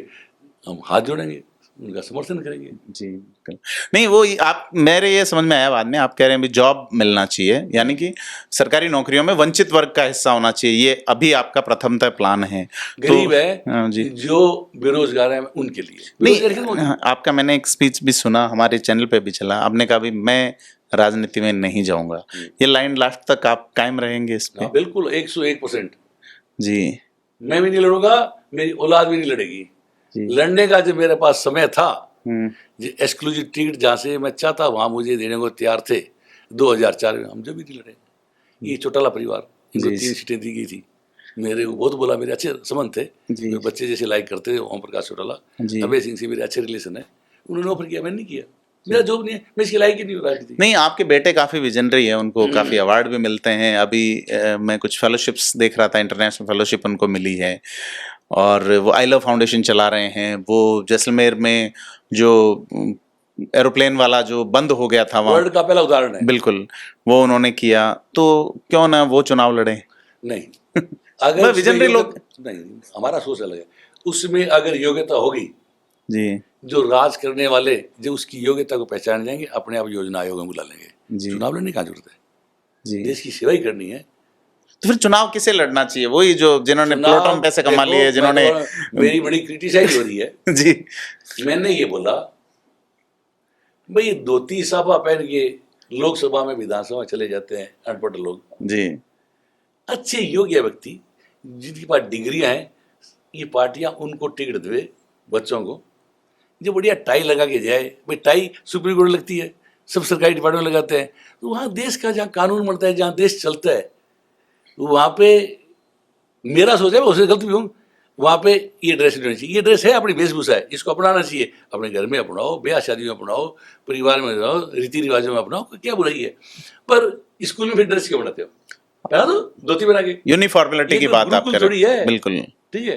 हम हाथ जोड़ेंगे, उनका समर्थन करेंगे। जी बिल्कुल। नहीं वो आप, मेरे ये समझ में आया बाद में, आप कह रहे हैं भी जॉब मिलना चाहिए, यानी कि सरकारी नौकरियों में वंचित वर्ग का हिस्सा होना चाहिए, ये अभी आपका प्रथमतः प्लान है। गरीब तो, है हाँ, जी जो बेरोजगार है उनके लिए नहीं, आपका मैंने एक स्पीच भी सुना, हमारे चैनल पे भी चला, आपने कहा भी मैं राजनीति में नहीं जाऊंगा, ये लाइन लास्ट तक आप कायम रहेंगे इस पे? बिल्कुल 101%। जी मैं भी नहीं लड़ूंगा, मेरी औलाद भी नहीं लड़ेगी। लड़ने का जब मेरे पास समय था, जो एक्सक्लूसिव टिकट जहाँ से मैं चाहता वहां मुझे देने को तैयार थे 2004 में, हम जब भी नहीं लड़े। ये चौटाला परिवार, इनको 3 सीटें दी गई थी, मेरे को बहुत बोला, मेरे अच्छे संबंध थे, मेरे बच्चे जैसे लाइक करते थे ओम प्रकाश चौटाला, अभय सिंह से मेरे अच्छे रिलेशन है, उन्होंने ऑफर किया, मैंने नहीं किया, मेरा जॉब नहीं है, मैं इसकी लायक ही नहीं हो राजनीति। नहीं, आपके बेटे काफी विजनरी है, उनको काफी अवार्ड भी मिलते हैं। अभी मैं कुछ फेलोशिप्स देख रहा था, इंटरनेशनल फेलोशिप उनको मिली है, और वो आई लव फाउंडेशन चला रहे हैं। वो जैसलमेर में जो एरोप्लेन वाला जो बंद हो गया था वहाँ, वर्ल्ड का पहला उदाहरण है, बिल्कुल वो उन्होंने किया, तो क्यों ना वो चुनाव लड़े? नहीं अगर विजनरी लोग नहीं, हमारा सोच अलग है, उसमें अगर योग्यता होगी जी, जो राज करने वाले जो उसकी योग्यता को पहचान जाएंगे, अपने आप योजना आयोग में बुला लेंगे। चुनाव लड़ने का जरूरत है जी, देश की सेवा ही करनी है। तो फिर चुनाव किसे लड़ना चाहिए? वही जो जिन्होंने प्लॉटों में पैसे कमा लिए, जिन्होंने, मेरी बड़ी क्रिटिसाइज हो रही है जी, मैंने ये बोला भाई धोती साफा पहन के लोकसभा में विधानसभा में चले जाते हैं अनपढ़ लोग जी, अच्छे योग्य व्यक्ति जिनके पास डिग्रियां हैं, ये पार्टियां उनको टिकट दे बच्चों को, जो बढ़िया टाई लगा के जाए। भाई टाई सुप्रीम कोर्ट लगती है, सब सरकारी डिपार्टमेंट लगाते हैं, तो वहाँ देश का जहाँ कानून बनता है, जहाँ देश चलता है, तो वहाँ पे मेरा सोच है, मैं उससे गलत भी हूँ, वहाँ पे ये ड्रेस नहीं होनी चाहिए। ये ड्रेस है, अपनी वेशभूषा है, इसको अपनाना चाहिए, अपने घर में अपनाओ, ब्याह शादी में अपनाओ, परिवार में अपनाओ, रीति रिवाजों में अपनाओ, क्या बुराई है। पर स्कूल में फिर ड्रेस क्यों बनाते हो? पहना दो धोती बना के, यूनिफॉर्मिलिटी की बात आप कर रहे हैं, बिल्कुल ठीक है।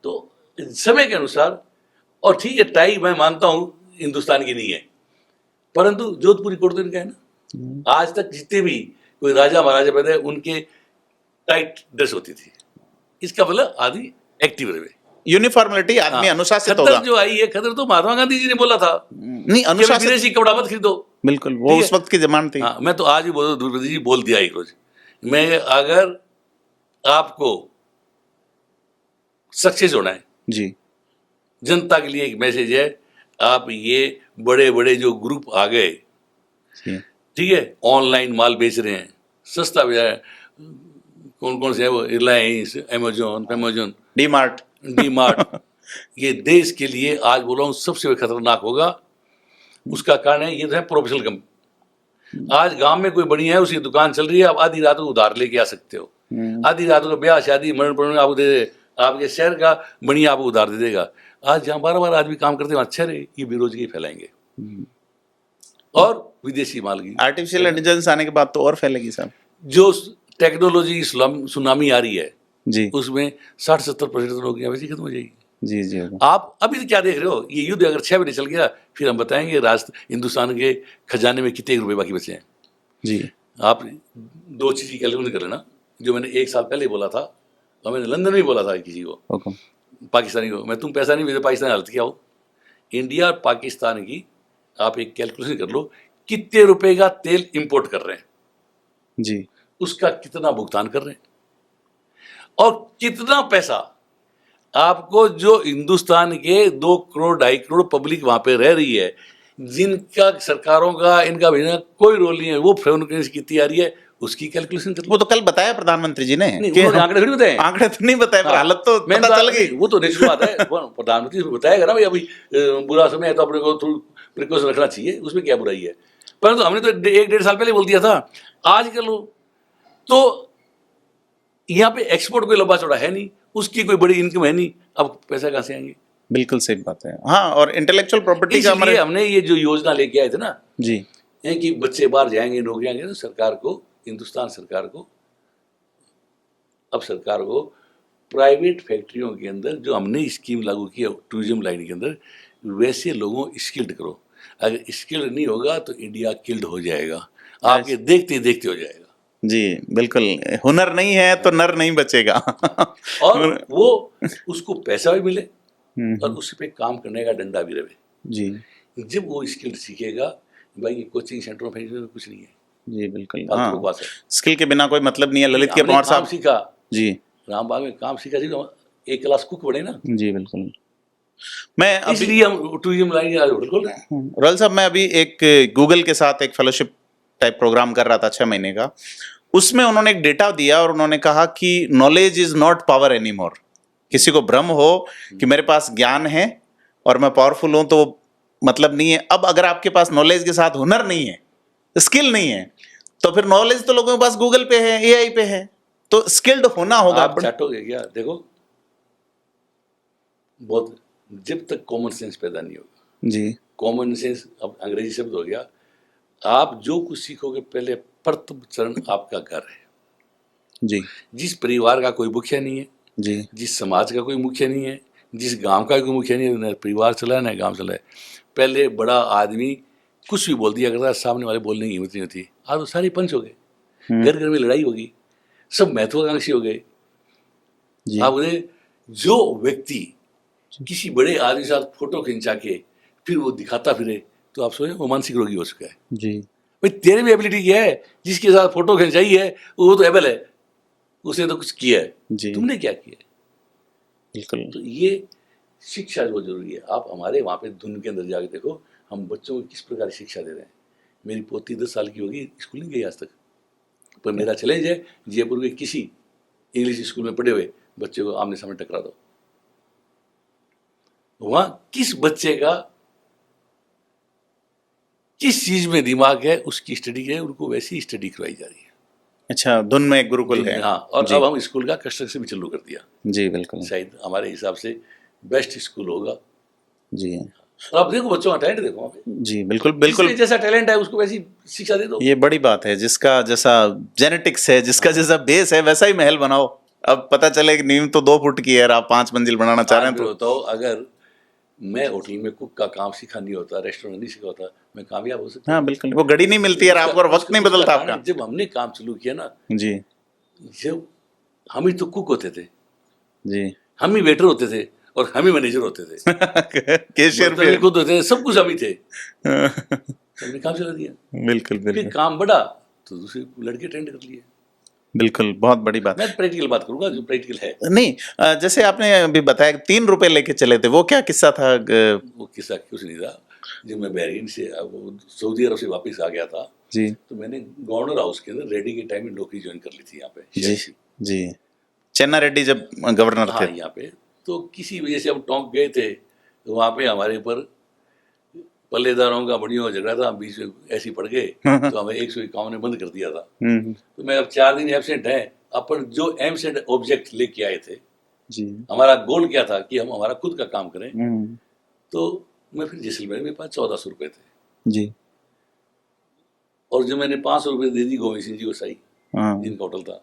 तो समय के अनुसार, और ठीक है टाई मैं मानता हूँ हिंदुस्तान की नहीं है, परंतु जोधपुरी कोट तो इनका है ना। आज तक जितने भी कोई राजा महाराजा पैदा है, उनके टाइट ड्रेस होती थी, इसका मतलब आदमी एक्टिव रहे। यूनिफॉर्मिलिटी, आदमी अनुशासित होगा। जो आई है खतर, तो महात्मा गांधी जी ने बोला था, नहीं अनुशासित, विदेशी कपड़ा मत खरीदो, बिल्कुल वो उस वक्त की जमानत थी। मैं तो आज ही द्रौपदी जी बोल दिया एक रोज, मैं अगर आपको सक्सेस होना है जी, जनता के लिए एक मैसेज है, आप ये बड़े बड़े जो ग्रुप आ गए, ठीक है, ऑनलाइन माल बेच रहे हैं, सस्ता बेच रहे हैं, कौन कौन से है वो, रिलायंस, अमेजोन, डी मार्ट ये देश के लिए आज बोल रहा हूँ सबसे खतरनाक होगा। उसका कारण है ये तो है प्रोफेशनल कंपनी। आज गांव में कोई बड़ी है, उसकी दुकान चल रही है, आप आधी रात को उधार लेके आ सकते हो, आधी रात को ब्याह शादी मरण पड़ने आपको दे दे, आपके शहर का बढ़िया आपको उधार दे देगा। आज जहाँ 12 आदमी काम करते हैं अच्छे रहे, ये बेरोजगारी फैलाएंगे और विदेशी माल की आर्टिफिशियल इंटेलिजेंस आने के बाद तो और फैलेगी साहब। जो टेक्नोलॉजी सुनामी आ रही है जी, उसमें 60-70% तो नौकरियां वैसे खत्म हो जाएगी। जी जी, आप अभी क्या देख रहे हो, ये युद्ध अगर 6 महीने चल गया, फिर हम बताएंगे हिंदुस्तान के खजाने में कितने रुपए बाकी बचे हैं जी। आप 2 चीज़ की कैलकुलेट कर लेना, जो मैंने 1 साल पहले बोला था, और मैंने लंदन में बोला था किसी को, पाकिस्तानी को, मैं तुम पैसा नहीं भेजो, पाकिस्तान हालत क्या हो। इंडिया और पाकिस्तान की आप एक कैलकुलेशन कर लो, कितने रुपए का तेल इंपोर्ट कर रहे हैं जी, उसका कितना भुगतान कर रहे हैं, और कितना पैसा आपको जो हिंदुस्तान के 2 करोड़ 2.5 करोड़ पब्लिक वहां पे रह रही है, जिनका सरकारों का इनका भी कोई रोल नहीं है, वो फ्रेगनेंस कितनी आ रही है, उसकी कैलकुलेशन कर लो। वो तो कल बताया प्रधानमंत्री जी ने, आंकड़े नहीं बताए, आंकड़े तो नहीं बताए, पर हालत तो पता चल गई। वो तो नेचुरल बात है, प्रधानमंत्री बताएगा ना भाई, अभी बुरा समय है तो अपने को थोड़ा प्रिकॉशन रखना चाहिए, उसमें क्या बुराई है। परंतु हमने तो 1-1.5 साल पहले बोल दिया था। आजकल तो यहाँ पे एक्सपोर्ट कोई लंबा चौड़ा है नहीं, उसकी कोई बड़ी इनकम है नहीं, अब पैसा कहाँ से आएंगे? बिल्कुल सही बात है। हाँ, और इंटेलेक्चुअल प्रॉपर्टी का इसलिए हमने ये जो योजना लेके आए थे ना, जी है कि बच्चे बाहर जाएंगे, नौकरियां आएंगे, तो सरकार को, हिंदुस्तान सरकार को, अब सरकार को प्राइवेट फैक्ट्रियों के अंदर जो हमने स्कीम लागू की है टूरिज्म लाइन के अंदर, वैसे लोगों स्किल्ड करो। अगर स्किल्ड नहीं होगा तो इंडिया किल्ड हो जाएगा, आपके देखते देखते हो जाएगा। जी बिल्कुल, हुनर नहीं है तो नर नहीं बचेगा। और वो उसको पैसा भी मिले और उस पे काम करने का डंडा भी रहे। जी जब वो स्किल सीखेगा, भाई ये कोचिंग सेंटरों में कुछ नहीं है। जी बिल्कुल। फालतू हाँ, बकवास है। स्किल के बिना कोई मतलब नहीं है। ललित के हमने पवार काम साहब सीखा, जी रामबाग में काम सीखा जी, तो एक क्लास कुक बने ना, जी बिल्कुल। मैं अभी इसलिए हम टूरिज्म लाइन के आज होटल खोल रहे हैं। रॉयल साहब, मैं अभी एक गूगल के साथ एक फेलोशिप टाइप प्रोग्राम कर रहा था 6 महीने का। उसमें उन्होंने एक डेटा दिया और उन्होंने कहा कि knowledge is not power any more. किसी को भ्रम हो कि मेरे पास ज्ञान है और मैं पावरफुल हूं तो मतलब नहीं है। अब अगर आपके पास नॉलेज के साथ हुनर नहीं है, स्किल नहीं है, तो फिर नॉलेज तो लोगों के पास गूगल पे है, एआई पे है, तो स्किल्ड होना होगा। आप चाटोगे क्या? देखो, बहुत, जब तक कॉमन सेंस पैदा नहीं होगा, जी कॉमन सेंस अब अंग्रेजी शब्द हो गया, आप जो कुछ सीखोगे पहले प्रथम चरण आपका घर है। जी जिस परिवार का कोई मुखिया नहीं है, जी जिस समाज का कोई मुखिया नहीं है, जिस गांव का कोई मुखिया नहीं है, न परिवार चला है न गांव चला है, पहले बड़ा आदमी कुछ भी बोल दिया करता, सामने वाले बोलने की हिम्मत नहीं होती। आज तो सारे पंच हो गए, घर घर में लड़ाई होगी, सब महत्वाकांक्षी हो गए। जी आप उन्हें, जो व्यक्ति किसी बड़े आदमी के साथ फोटो खिंचा के फिर वो दिखाता फिरे, तो आप सोचे वो मानसिक रोगी हो चुका है। जी भाई तेरे में एबिलिटी क्या है? जिसके साथ फोटो खिंचाई है वो तो एबल है, उसने तो कुछ किया है, जी तुमने क्या किया? बिल्कुल। तो ये शिक्षा बहुत जरूरी है। आप हमारे वहाँ पे धुन के अंदर जाके देखो, हम बच्चों को किस प्रकार शिक्षा दे रहे हैं। मेरी पोती 10 साल की होगी, स्कूल नहीं गई आज तक, पर मेरा चैलेंज है जयपुर के किसी इंग्लिश स्कूल में पढ़े हुए बच्चे को आमने सामने टकरा दो, वहां किस बच्चे का किस चीज में दिमाग है उसकी स्टडी है, उनको वैसी स्टडी करवाई जा रही है। अच्छा, धुन में एक गुरुकुल है। हाँ, और जी अब हम स्कूल का कंस्ट्रक्शन भी चालू कर दिया, जी बिल्कुल। शायद हमारे हिसाब से बेस्ट स्कूल होगा। जी तो आप देखो बच्चों का टैलेंट देखो वहाँ पे। जी बिल्कुल बिल्कुल। जिसके जैसा टैलेंट है उसको वैसी शिक्षा दे दो। ये बड़ी बात है, जिसका जैसा जेनेटिक्स है, जिसका जैसा बेस है, वैसा ही महल बनाओ। अब पता चले कि नींव तो 2 फुट की है और आप 5 मंजिल बनाना चाह रहे हैं तो बताओ, अगर मैं होटल में कुक का काम सीखा नहीं होता, रेस्टोरेंट नहीं सीखा होता, मैं कामयाब हो सकता? हाँ बिल्कुल, वो घड़ी नहीं मिलती यार आपको और वक्त नहीं बदलता आपका। जब हमने काम शुरू किया ना जी जब हम ही तो कुक होते थे, जी हम ही वेटर होते थे और हम ही मैनेजर होते थे, कैशियर बर्तन भी भी खुद होते थे, सब कुछ हम ही थे। हमने काम चला दिया, बिल्कुल फिर बिल्कुल काम बढ़ा तो दूसरे लड़के ट्रेंड कर लिए। बिल्कुल, बहुत बड़ी बात। मैं प्रैक्टिकल बात करूंगा, जो प्रैक्टिकल है। नहीं, जैसे आपने अभी बताया कि 3 रुपए लेके चले थे, वो क्या किस्सा था? वो किस्सा कुछ नहीं था। जब मैं बहरीन से, अब सऊदी अरब से वापस आ गया था, जी तो मैंने गवर्नर हाउस के अंदर रेडी के टाइम में नौकरी ज्वाइन कर ली थी यहाँ पे। जी जी चन्ना रेड्डी जब गवर्नर हाँ, थे। यहाँ पे तो किसी वजह से हम टोंक गए थे, तो वहाँ पे हमारे ऊपर पल्लेदारों का बढ़िया झगड़ा था, हम बीच में ऐसे ही पड़ गए, तो हमें 151 ने बंद कर दिया था। तो मैं अब 4 दिन एबसेंट है, अपन जो एबसेंट ऑब्जेक्ट लेके आए थे, जी हमारा गोल क्या था कि हम हमारा खुद का काम करें। तो मैं फिर जैसलमेर, मेरे पास 1400 रुपये थे जी और जो मैंने 500 रुपये दे दी गोविंद सिंह जी को साई, जिनका होटल था।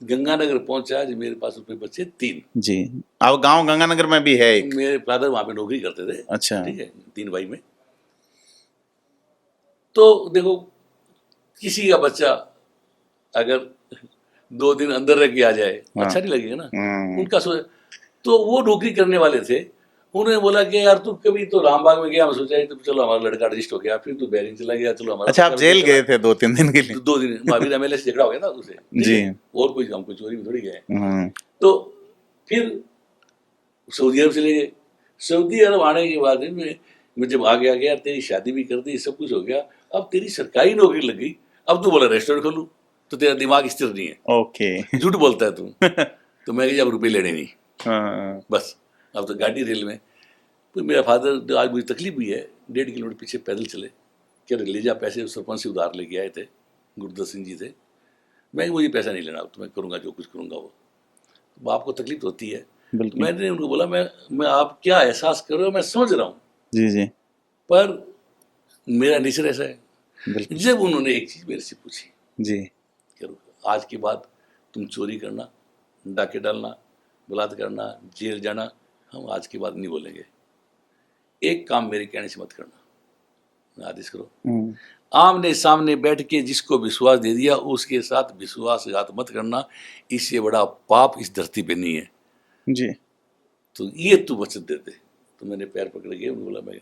गंगानगर पहुंचा जो मेरे पास रुपये बचे 3। जी, अब गांव गंगानगर में भी है एक। मेरे फादर वहाँ पे नौकरी करते थे। अच्छा, ठीक है, 3 भाई में। तो देखो, किसी का बच्चा अगर 2 दिन अंदर रह के आ जाए, अच्छा नहीं लगेगा ना। उनका तो वो नौकरी करने वाले थे, उन्होंने बोला कि यार तू कभी तो रामबाग में गया, हम सोचा तो चलो हमारा लड़का एडजस्ट हो गया, फिर तू बहरीन चला गया, चलो हमारा। अच्छा, आप जेल गए थे 2-3 दिन के लिए? 2 दिन महावीर एमएलए से झगड़ा हो गया था उससे जी, और कोई हम कोई चोरी में थोड़ी गए। तो फिर सऊदी अरब चले गए। सऊदी अरब आने के बाद मैं जब आ गया, गया तेरी शादी भी कर दी, सब कुछ हो गया, अब तेरी सरकारी नौकरी लग गई, अब तू बोला रेस्टोरेंट खोलूं, तो तेरा दिमाग स्थिर नहीं है। ओके, झूठ बोलता है तू। तो मैं अब रुपये लेने नहीं, बस अब तो गाड़ी रेल में। तो मेरा फादर, आज मुझे तकलीफ भी है, 1.5 किलोमीटर पीछे पैदल चले, क्या ले जा पैसे सरपंच से उधार लेके आए थे, गुरदत्त सिंह जी थे, मैं मुझे पैसा नहीं लेना, तो मैं करूँगा जो कुछ करूँगा वो। बाप को तकलीफ होती है। बिल्कुल। मैंने उनको बोला मैं आप क्या एहसास कर रहे हो मैं समझ रहा हूँ, जी जी पर मेरा नेचर ऐसा है। बिल्कुल। जब उन्होंने एक चीज़ मेरे से पूछी जी कि आज के बाद तुम चोरी करना, डाके डालना, बलात्कार करना, जेल जाना, हम आज के बाद नहीं बोलेंगे। एक काम मेरे कहने से मत करना, आदेश करो। आमने सामने बैठ के जिसको विश्वास दे दिया उसके साथ विश्वासघात मत करना, इससे बड़ा पाप इस धरती पे नहीं है। जी तो ये तू वचन दे दे। तो मैंने पैर पकड़ के उन्होंने बोला मैं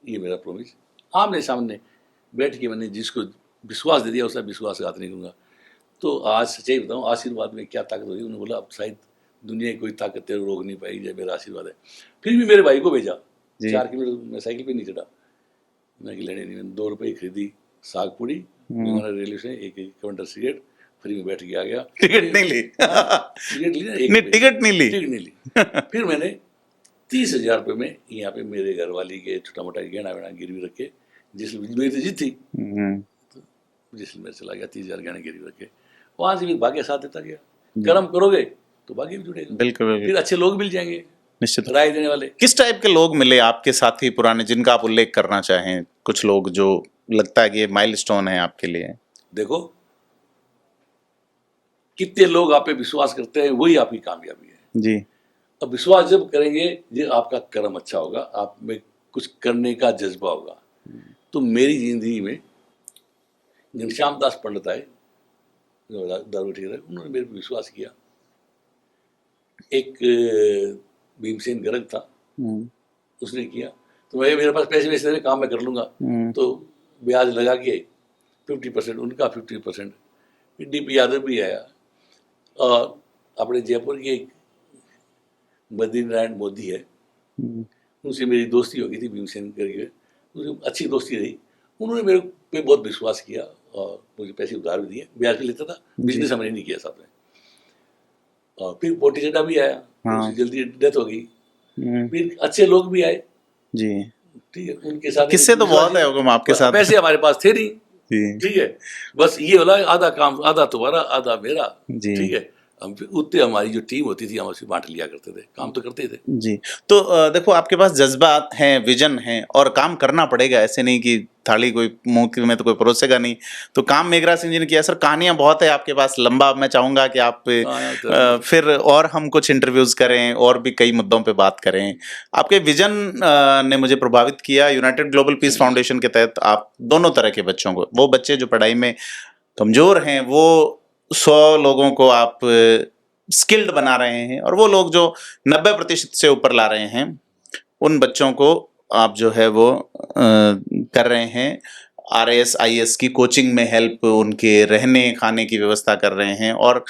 ये मेरा प्रॉमिस, आमने सामने बैठ के मैंने जिसको विश्वास दे दिया उसका विश्वासघात नहीं करूँगा। तो आज सच्चाई बताऊँ आशीर्वाद में क्या ताकत होगी। उन्होंने बोला अब शायद दुनिया की कोई ताकत तेरे रोक नहीं पाएगी, जब मेरा आशीर्वाद है। फिर भी मेरे भाई को भेजा, 4 किलोमीटर मैं साइकिल पे नहीं चढ़ा, मैं लेने नहीं, मैंने 2 रुपये की खरीदी साग पूड़ी, railway station 1 counter cigarette free में बैठ के आ गया। टिकट नहीं ली? टिकट ली ना, नहीं टिकट नहीं ली। टिकट नहीं ली। फिर मैंने 30,000 रुपये में यहाँ पे मेरे घर वाली के छोटा मोटा गहना वेना गिरवी रख के, जिसमें मेरी तो जीत थी, तो जैसलमेर चला गया, 30,000 गहने गिरवी रख के। वहाँ से भी भाग्य साथ देता गया। कर्म करोगे तो भाग्य भी जुड़ेगा। बिल्कुल फिर अच्छे लोग मिल जाएंगे, निश्चित राय देने वाले। किस टाइप के लोग मिले आपके साथी पुराने, जिनका आप उल्लेख करना चाहें? कुछ लोग जो लगता है कि ये माइलस्टोन है आपके लिए। देखो कितने लोग आप पे विश्वास करते हैं, वही आपकी कामयाबी है जी। अब विश्वास जब करेंगे, ये आपका कर्म अच्छा होगा, आप में कुछ करने का जज्बा होगा। तो मेरी जिंदगी में घनश्याम दास पंडित आए, दारू ठीक है, उन्होंने मेरे पे विश्वास किया। एक भीमसेन गर्ग था, उसने किया। तो मेरे पास पैसे वैसे थे, काम मैं कर लूंगा, तो ब्याज लगा के 50% उनका 50%। डीपी यादव भी आया, और अपने जयपुर के एक बद्रीनारायण मोदी है, उनसे मेरी दोस्ती हो गई थी, भीमसेन करके, उनसे अच्छी दोस्ती रही। उन्होंने मेरे पे बहुत विश्वास किया और मुझे पैसे उधार भी दिए, ब्याज भी लेता था, बिजनेस हमने नहीं किया साथ में। और फिर पोटी चड्डा भी आया, उसकी जल्दी डेथ हो गई। फिर अच्छे लोग भी आए जी, ठीक है, उनके साथ किससे तो बहुत है हुक्म आपके साथ। पैसे हमारे पास थे नहीं, ठीक है, बस ये वाला आधा काम, आधा तुम्हारा आधा मेरा, ठीक है। हम उतने हमारी जो टीम होती थी हम उसे बांट लिया करते थे, काम तो करते थे जी। तो देखो आपके पास जज्बात हैं, विजन है, और काम करना पड़ेगा। ऐसे नहीं कि थाली कोई मुंह में तो कोई परोसेगा नहीं। तो काम मेघराज सिंह जी ने किया। सर कहानियां बहुत है आपके पास, लंबा। मैं चाहूंगा कि आप फिर और हम कुछ इंटरव्यूज करें और भी कई मुद्दों पे बात करें। आपके विजन ने मुझे प्रभावित किया। यूनाइटेड ग्लोबल पीस फाउंडेशन के तहत आप दोनों तरह के बच्चों को, वो बच्चे जो पढ़ाई में कमजोर हैं, वो 100 लोगों को आप स्किल्ड बना रहे हैं, और वो लोग जो 90% से ऊपर ला रहे हैं, उन बच्चों को आप जो है वो कर रहे हैं। RAS IAS की कोचिंग में हेल्प, उनके रहने खाने की व्यवस्था कर रहे हैं, और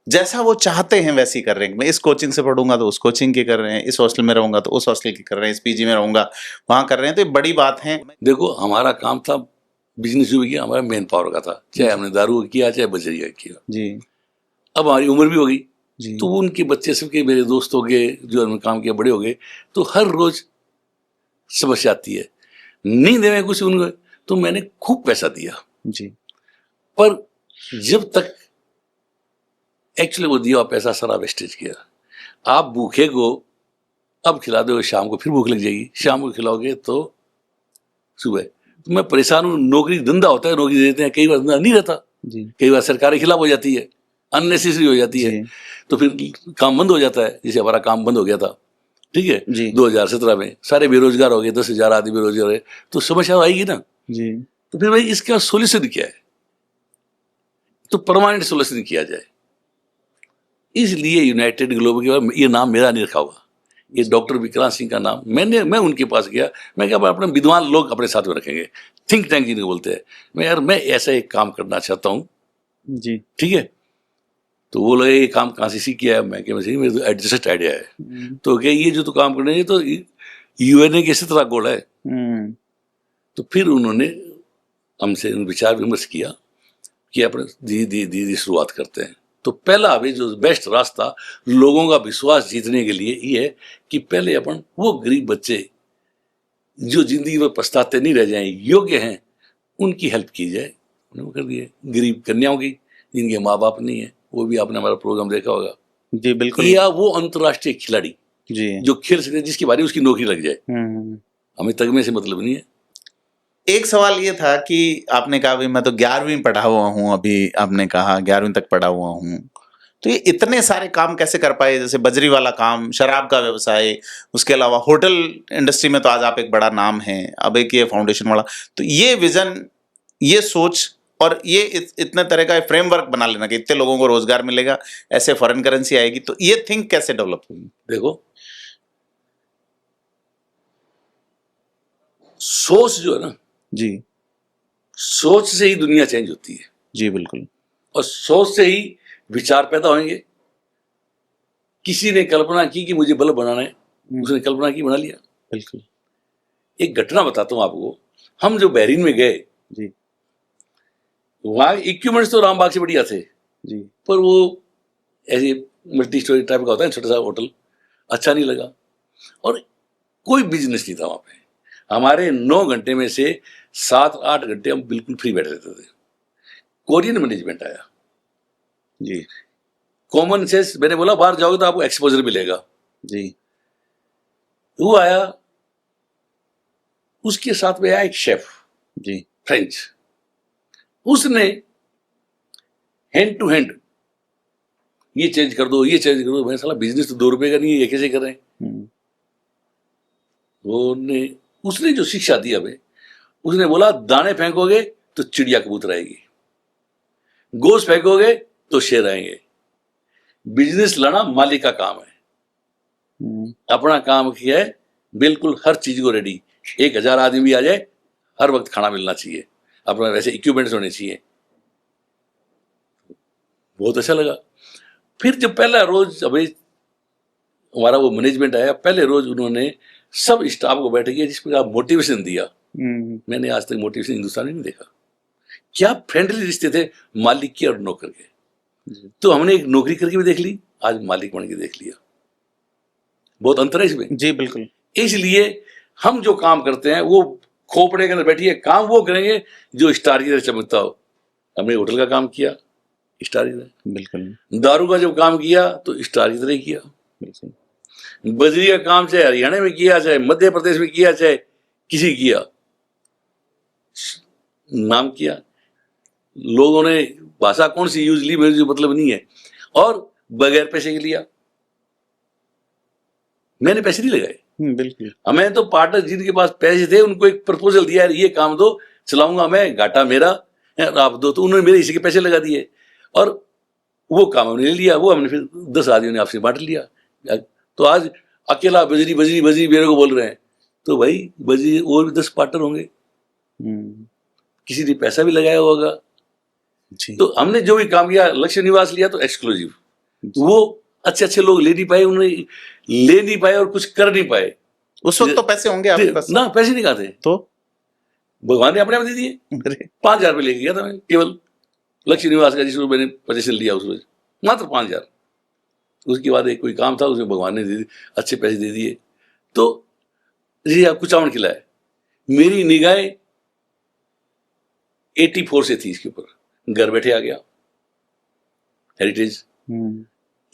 जैसा वो चाहते हैं वैसी कर रहे हैं। मैं इस कोचिंग से पढ़ूंगा तो उस कोचिंग की कर रहे हैं, इस हॉस्टल में रहूंगा तो उस हॉस्टल की कर रहे हैं, इस PG में रहूंगा वहां कर रहे हैं। तो ये बड़ी बात है। देखो हमारा काम था, बिजनेस जो भी किया हमारा मैन पावर का था, चाहे हमने दारू किया चाहे बजरी का किया जी। अब हमारी उम्र भी हो गई, तो उनके बच्चे सबके, मेरे दोस्तों के जो हमने काम किया बड़े हो गए, तो हर रोज समस्या आती है, नहीं देवे कुछ उनको, तो मैंने खूब पैसा दिया जी। पर जब तक एक्चुअली वो दिया पैसा सारा वेस्टेज किया। आप भूखे को अब खिला दोगे, शाम को फिर भूख लग जाएगी, शाम को खिलाओगे तो सुबह। तो मैं परेशान हूँ। नौकरी धंधा होता है, नौकरी देते हैं, कई बार धंधा नहीं रहता जी। कई बार सरकारी खिलाफ हो जाती है, अननेसेसरी हो जाती है, तो फिर काम बंद हो जाता है। जैसे हमारा काम बंद हो गया था, ठीक है, 2017 में सारे बेरोजगार हो गए, 10,000 आदमी बेरोजगार है, तो समस्या आएगी ना जी। तो फिर भाई इसका सोल्यूशन क्या है? तो परमानेंट सोल्यूशन किया जाए। इसलिए यूनाइटेड ग्लोबल के, ये नाम मेरा नहीं रखा हुआ, ये डॉक्टर विक्रांत सिंह का नाम। मैं उनके पास गया, मैं क्या अपने विद्वान लोग अपने साथ में रखेंगे, थिंक टैंक जिनको बोलते हैं। मैं ऐसा एक काम करना चाहता हूँ जी, ठीक है। तो वो लोग ये काम कहाँ से सीख किया है? मैं क्या, मेरे तो एडजस्ट आइडिया है। तो क्या ये जो तो काम करने, तो UNA के 17 गोल है। तो फिर उन्होंने हमसे विचार विमर्श किया कि अपने धीरे शुरुआत करते हैं। तो पहला अभी जो बेस्ट रास्ता लोगों का विश्वास जीतने के लिए ये है कि पहले अपन वो गरीब बच्चे जो जिंदगी में पछताते नहीं रह जाएं, योग्य हैं, उनकी हेल्प की जाए। उन्होंने कर दिए। गरीब कन्याओं की, जिनके माँ बाप नहीं है, वो भी आपने हमारा प्रोग्राम देखा होगा, जी बिल्कुल या वो अंतर्राष्ट्रीय खिलाड़ी जी। जो खेल सकते, जिसकी बारी उसकी नौकरी लग जाए, हमें तगमे से मतलब नहीं है। एक सवाल ये था कि आपने कहा भाई मैं तो 11वीं पढ़ा हुआ हूँ, अभी आपने कहा 11वीं तक पढ़ा हुआ हूँ, तो ये इतने सारे काम कैसे कर पाए? जैसे बजरी वाला काम, शराब का व्यवसाय, उसके अलावा होटल इंडस्ट्री में तो आज आप एक बड़ा नाम हैं, अब एक ये फाउंडेशन वाला, तो ये विजन, ये सोच और ये इतने तरह का फ्रेमवर्क बना लेना कि इतने लोगों को रोजगार मिलेगा, ऐसे फॉरेन करेंसी आएगी, तो ये थिंक कैसे डेवलप हुई? देखो, सोच जो है ना जी सोच से ही दुनिया चेंज होती है, जी बिल्कुल। और सोच से ही विचार पैदा होंगे। किसी ने कल्पना की कि मुझे बल्ब बनाना है, उसने कल्पना की, बना लिया। बिल्कुल। एक घटना बताता हूँ आपको, हम जो बहरीन में गए, जी वहाँ इक्विपमेंट्स तो रामबाग से बढ़िया थे, जी पर वो ऐसे मल्टी स्टोरी टाइप का होता है, छोटा सा होटल, अच्छा नहीं लगा, और कोई बिजनेस नहीं था वहाँ पे। हमारे 9 घंटे में से 7-8 घंटे हम बिल्कुल फ्री बैठे रहते थे। कोरियन मैनेजमेंट आया, जी कॉमन सेंस, मैंने बोला बाहर जाओगे तो आपको एक्सपोजर मिलेगा, जी वो आया, उसके साथ में आया एक शेफ जी फ्रेंच, उसने हैंड टू हैंड ये चेंज कर दो, ये चेंज कर दो। मैं साला बिजनेस तो 2 रुपए का नहीं है, ये कैसे कर रहे हैं? उसने जो शिक्षा दी हमें, उसने बोला दाने फेंकोगे तो चिड़िया कबूतर आएगी, गोश्त फेंकोगे तो शेर आएंगे। बिजनेस लाना मालिक का काम है, अपना काम किया है, बिल्कुल हर चीज को रेडी, 1000 आदमी भी आ जाए, हर वक्त खाना मिलना चाहिए, अपना वैसे इक्विपमेंट्स होने चाहिए। बहुत अच्छा लगा। फिर जब पहला रोज अभी हमारा वो मैनेजमेंट आया, पहले रोज उन्होंने सब स्टाफ को बैठ गया, जिस प्रकार मोटिवेशन दिया, मैंने आज तक मोटिवेशन हिंदुस्तान में नहीं देखा। क्या फ्रेंडली रिश्ते थे मालिक के और नौकर के। तो हमने एक नौकरी करके भी देख ली, आज मालिक बन के देख लिया, बहुत अंतर है इसमें। जी बिल्कुल। इसलिए हम जो काम करते हैं वो खोपड़े के अंदर बैठिए, काम वो करेंगे जो स्टार की तरह चमकता हो। हमने होटल का काम किया, स्टार की तरह। बिल्कुल। दारू का जब काम किया तो स्टार की तरह ही किया। बिल्कुल। बजरी का काम चाहे हरियाणा में किया, चाहे मध्य प्रदेश में किया, चाहे किसी किया, नाम किया। लोगों ने भाषा कौन सी यूज ली मेरे जो मतलब नहीं है, और बगैर पैसे के लिया, मैंने पैसे नहीं लगाए। बिल्कुल। हमें तो पार्टनर जिनके पास पैसे थे उनको एक प्रपोजल दिया, ये काम दो, चलाऊंगा मैं, घाटा मेरा है, आप दो, तो उन्होंने मेरे इसी के पैसे लगा दिए, और वो काम हमने ले लिया, वो हमने फिर 10 आदमियों ने आपसे बांट लिया। तो आज अकेला बजरी बजरी बजरी मेरे को बोल रहे हैं, तो भाई बजरी और भी 10 पार्टनर होंगे, किसी ने पैसा भी लगाया होगा। तो हमने जो भी काम किया, लक्ष्य निवास लिया तो एक्सक्लूसिव, वो अच्छे अच्छे लोग ले नहीं पाए, उन्होंने ले नहीं पाए और कुछ कर नहीं पाए। उस वक्त तो पैसे होंगे आपके पास ना, पैसे नहीं कहा थे, तो भगवान ने अपने आप दे दिए। 5,000 रुपये लेके गया था मैं, केवल लक्ष्य निवास का, जिसमें मैंने पोजीशन लिया उस रोज, मात्र 5,000। उसके बाद एक कोई काम था, उसमें भगवान ने दे दिए, अच्छे पैसे दे दिए। तो जी आप कुचावण खिलाए, मेरी निगाहें 84 से थी इसके ऊपर, घर बैठे आ गया हेरिटेज।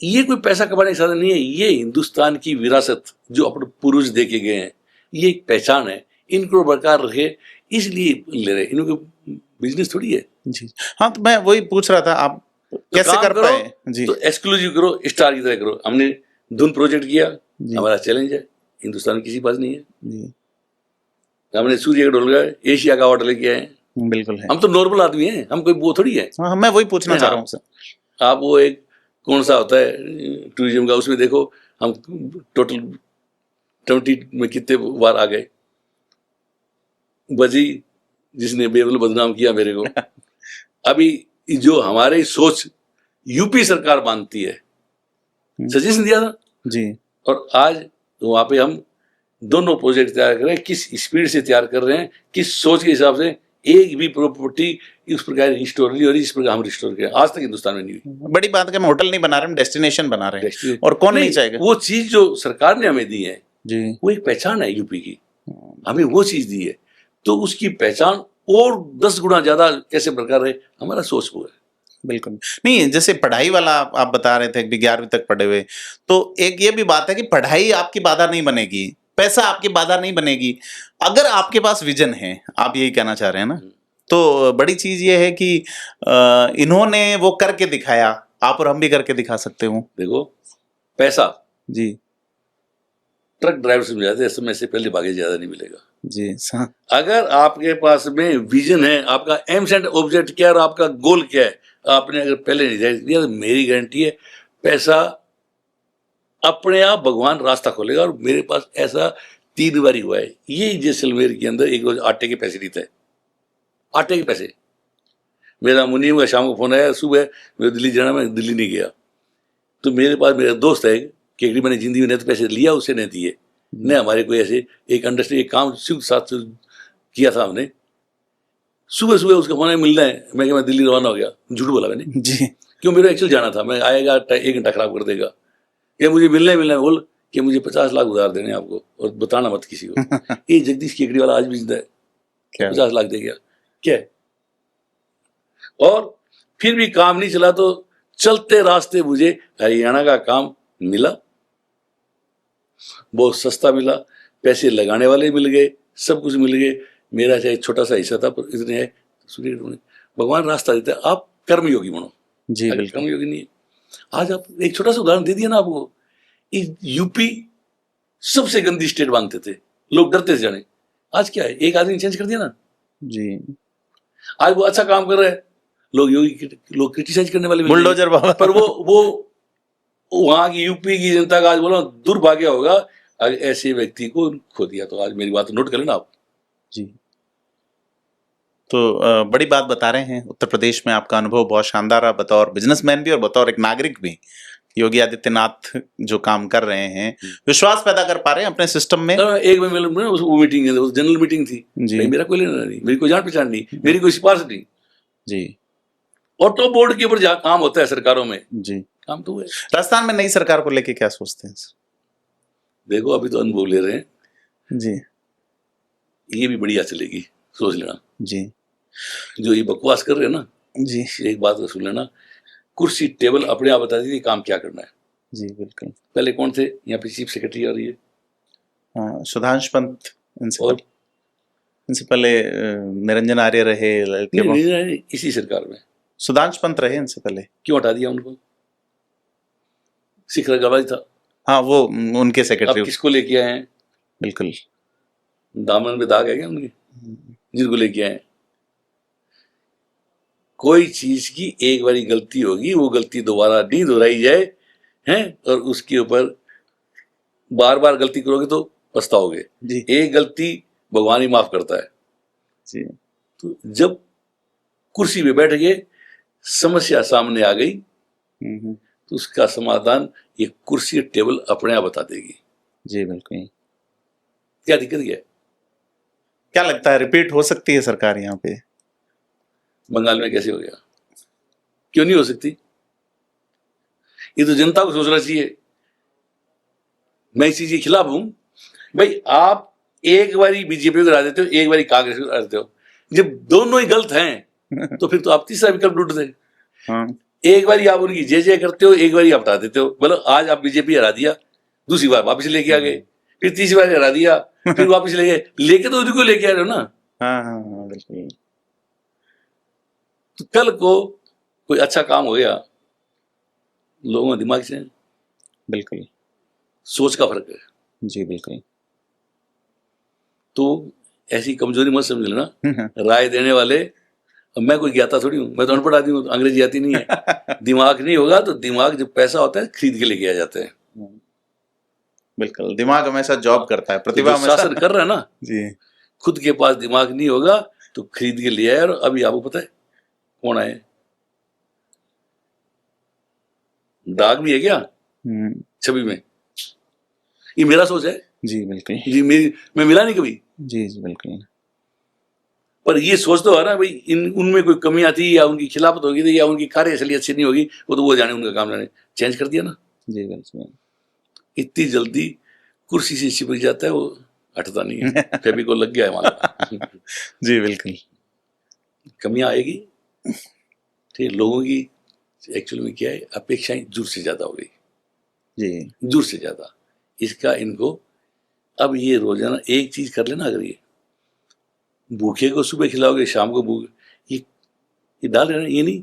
ये कोई पैसा कमाने का साधन नहीं है, ये हिंदुस्तान की विरासत जो अपने पूर्वज दे के गए हैं, ये एक पहचान है, इनको बरकरार रखे, इसलिए ले रहे, इनको बिजनेस थोड़ी है। जी हाँ, तो मैं वही पूछ रहा था, आप कैसे कर पाए? जी, तो एक्सक्लूसिव करो, स्टार की तरह करो। हमने धुन प्रोजेक्ट किया, हमारा चैलेंज है, हिंदुस्तान में किसी पास नहीं है। हमने सूर्य का ढोल गया, एशिया का अवार्ड लेके आए। बिल्कुल है। हम तो नॉर्मल आदमी हैं, हम कोई वो थोड़ी है। हाँ, मैं वही पूछना चाह रहा हूँ सर। आप वो एक कौन सा होता है टूरिज्म का, उसमें देखो हम टोटल 20 में कितने बार आ गए। बजी जिसने बेवल बदनाम किया मेरे को। अभी जो हमारी सोच यूपी सरकार मानती है, सजेशन दिया था जी, और आज वहां पे हम दोनों प्रोजेक्ट तैयार कर रहे हैं, किस स्पीड से तैयार कर रहे हैं, किस सोच के हिसाब से। एक भी प्रॉपर्टी इस प्रकार रिस्टोर नहीं हो रही, इस प्रकार हम रिस्टोर करें, आज तक हिंदुस्तान में नहीं हुई। बड़ी बात है कि हम होटल नहीं बना रहे, हम डेस्टिनेशन बना रहे हैं, और कौन नहीं चाहेगा। वो चीज जो सरकार ने हमें दी है जी, वो एक पहचान है यूपी की, हमें वो चीज दी है, तो उसकी पहचान और 10 गुना ज्यादा कैसे बरकरार रहे, हमारा सोच वो है। बिल्कुल। नहीं, जैसे पढ़ाई वाला आप बता रहे थे कि 11वीं तक पढ़े हुए, तो एक ये भी बात है कि पढ़ाई आपकी बाधा नहीं बनेगी, पैसा आपकी बाधा नहीं बनेगी, अगर आपके पास विज़न है, आप यही कहना चाह रहे हैं ना? तो बड़ी चीज़ ये है कि इन्होंने वो करके दिखाया, आप और हम भी करके दिखा सकते हो। देखो, पैसा जी, ट्रक ड्राइवर से मिल जाता है, समय से पहले भागे ज्यादा नहीं मिलेगा। जी, स अगर आपके पास में विजन है, आपका एम्स एंड ऑब्जेक्ट क्या है और आपका गोल क्या है, आपने अगर पहले निर्धारित किया तो मेरी गारंटी है पैसा अपने आप भगवान रास्ता खोलेगा। और मेरे पास ऐसा 3 बार हुआ है। ये जैसलमेर के अंदर एक रोज आटे के पैसे नहीं थे, आटे के पैसे। मेरा मुनीम का शाम को फोन आया, सुबह मेरे दिल्ली जाना, मैं दिल्ली नहीं गया। तो मेरे पास मेरा दोस्त है कि मैंने जिंदगी में नहीं तो पैसे लिया, उससे नहीं दिए, नहीं हमारे कोई ऐसे एक अंडरस्टैंड एक काम संयुक्त साथ किया था हमने। सुबह सुबह उसका फोन मिलना है, मैं दिल्ली रवाना हो गया। झूठ बोला मैंने, जी, क्यों, मेरा एक्चुअल जाना था, मैं आएगा 1 घंटा खराब कर देगा, कि मुझे मिलना है। बोल कि मुझे 50 लाख उधार देने हैं आपको, और बताना मत किसी को। ये जगदीश केकड़ी वाला आज भी जिंदा है, क्या 50 लाख दे गया, क्या है? और फिर भी काम नहीं चला, तो चलते रास्ते मुझे हरियाणा का काम मिला, बहुत सस्ता मिला, पैसे लगाने वाले मिल गए, सब कुछ मिल गए। मेरा चाहे छोटा सा हिस्सा था, पर इतने है, भगवान रास्ता देता है। आप कर्मयोगी बनो। जी, अगर बिल्कुल। कर्मयोगी नहीं है, आज आप एक छोटा सा उदाहरण दे दिया ना आपको, यूपी सबसे गंदी स्टेट मानते थे, लोग डरते थे जाने। आज क्या है, एक आदमी चेंज कर दिया ना, जी, आज वो अच्छा काम कर रहा है, लोग क्रिटिसाइज करने वाले मिल गए। बुलडोजर बाबा। पर वो वहां की यूपी की जनता का आज बोलो दुर्भाग्य होगा अगर ऐसे व्यक्ति को खो दिया। तो आज मेरी बात नोट कर लेना आप। जी। तो बड़ी बात बता रहे हैं। उत्तर प्रदेश में आपका अनुभव बहुत शानदार रहा, बतौर बिजनेसमैन भी और बतौर एक नागरिक भी। योगी आदित्यनाथ जो काम कर रहे हैं, विश्वास पैदा कर पा रहे हैं अपने सिस्टम में। एक बार वो मीटिंग है, जनरल मीटिंग थी जी। भाई, मेरा कोई लेना नहीं, मेरी कोई जान पहचान नहीं, मेरी कोई सिफारिश नहीं। जी, ऑटो बोर्ड के ऊपर जहाँ काम होता है सरकारों में, जी, काम तो है। राजस्थान में नई सरकार को लेके क्या सोचते हैं? देखो, अभी तो अनुभव ले रहे हैं जी, ये भी बढ़िया चलेगी, सोच लेना। जी, जो ये बकवास कर रहे हैं ना, जी, एक बात को सुन लेना, कुर्सी टेबल अपने आप बता देती काम क्या करना है। जी, बिल्कुल। पहले कौन थे यहाँ पे चीफ सेक्रेटरी आ रही है? हाँ, सुधांशु पंत इनसे और इनसे पहले निरंजन आर्य रहे। नहीं, इसी सरकार में सुधांशु पंत रहे इनसे पहले। क्यों हटा दिया उनको? शिखर गवाई था। हाँ, वो उनके अब सेक्रेटरी। किसको लेके आए हैं? बिल्कुल। दामन में दाग है क्या उनके, जिनको लेके आए? कोई चीज की एक बारी गलती होगी, वो गलती दोबारा नहीं दोहराई जाए, हैं, और उसके ऊपर बार बार गलती करोगे तो पछताओगे। जी, एक गलती भगवान ही माफ करता है। जी, तो जब कुर्सी पे बैठ गए, समस्या सामने आ गई, तो उसका समाधान ये कुर्सी टेबल अपने आप बता देगी। जी, बिल्कुल। क्या दिक्कत क्या है? क्या लगता है, रिपीट हो सकती है सरकार यहाँ पे? बंगाल में कैसे हो गया? क्यों नहीं हो सकती? ये तो जनता को सोचना चाहिए। मैं इस चीज के खिलाफ हूं भाई। आप एक बारी बीजेपी को हरा देते हो, एक बारी कांग्रेस को हरा देते हो, जब दोनों ही गलत हैं तो फिर तो आप तीसरा विकल्प ढूंढ दे। हाँ, एक बारी आप उनकी जय जय करते हो, एक बारी आप हटा देते हो। मतलब आज आप बीजेपी हरा दिया, दूसरी बार वापस लेके आ गए, फिर तीसरी बार हरा दिया, फिर वापस ले गए, लेके तो उनको लेके आ रहे हो ना। हाँ, हाँ, हाँ, बिल्कुल। तो कल को कोई अच्छा काम हो गया, लोगों में दिमाग से बिल्कुल। सोच का फर्क है। जी, बिल्कुल। तो ऐसी कमजोरी मत समझ लेना राय देने वाले। अब मैं कोई ज्ञाता थोड़ी हूँ, मैं तो अनपढ़ आदमी हूँ, अंग्रेजी आती नहीं है। दिमाग नहीं होगा तो दिमाग जब पैसा होता है खरीद के लेके आ जाते हैं। बिल्कुल, दिमाग हमेशा जॉब करता है, प्रतिभा तो हमेशा। शासन कर रहा है ना, जी, खुद के पास दिमाग नहीं होगा तो खरीद के ले आए। और अभी आपको पता है कौन आए? दाग भी है क्या छवि में? ये मेरा सोच है जी, बिल्कुल। जी, मैं मिला नहीं कभी। जी, जी, बिल्कुल। पर ये सोच तो है ना भाई, उनमें कोई कमी आती या उनकी खिलाफत होगी थी या उनकी कार्यशैली अच्छी नहीं होगी, वो तो वो जाने, उनका काम जाने। चेंज कर दिया ना। जी, बिल्कुल। इतनी जल्दी कुर्सी से चिपक जाता है, वो हटता नहीं है। फेविकोल लग गया है वहां। जी, बिल्कुल। कमियां आएगी, ठीक, लोगों की एक्चुअली में क्या है, अपेक्षाएं जरूर से ज्यादा हो गई, जी जरूर से ज्यादा। इसका इनको अब ये रोजाना एक चीज कर लेना, अगर ये भूखे को सुबह खिलाओगे शाम को भूखे, ये डाल रहे ना, ये नहीं,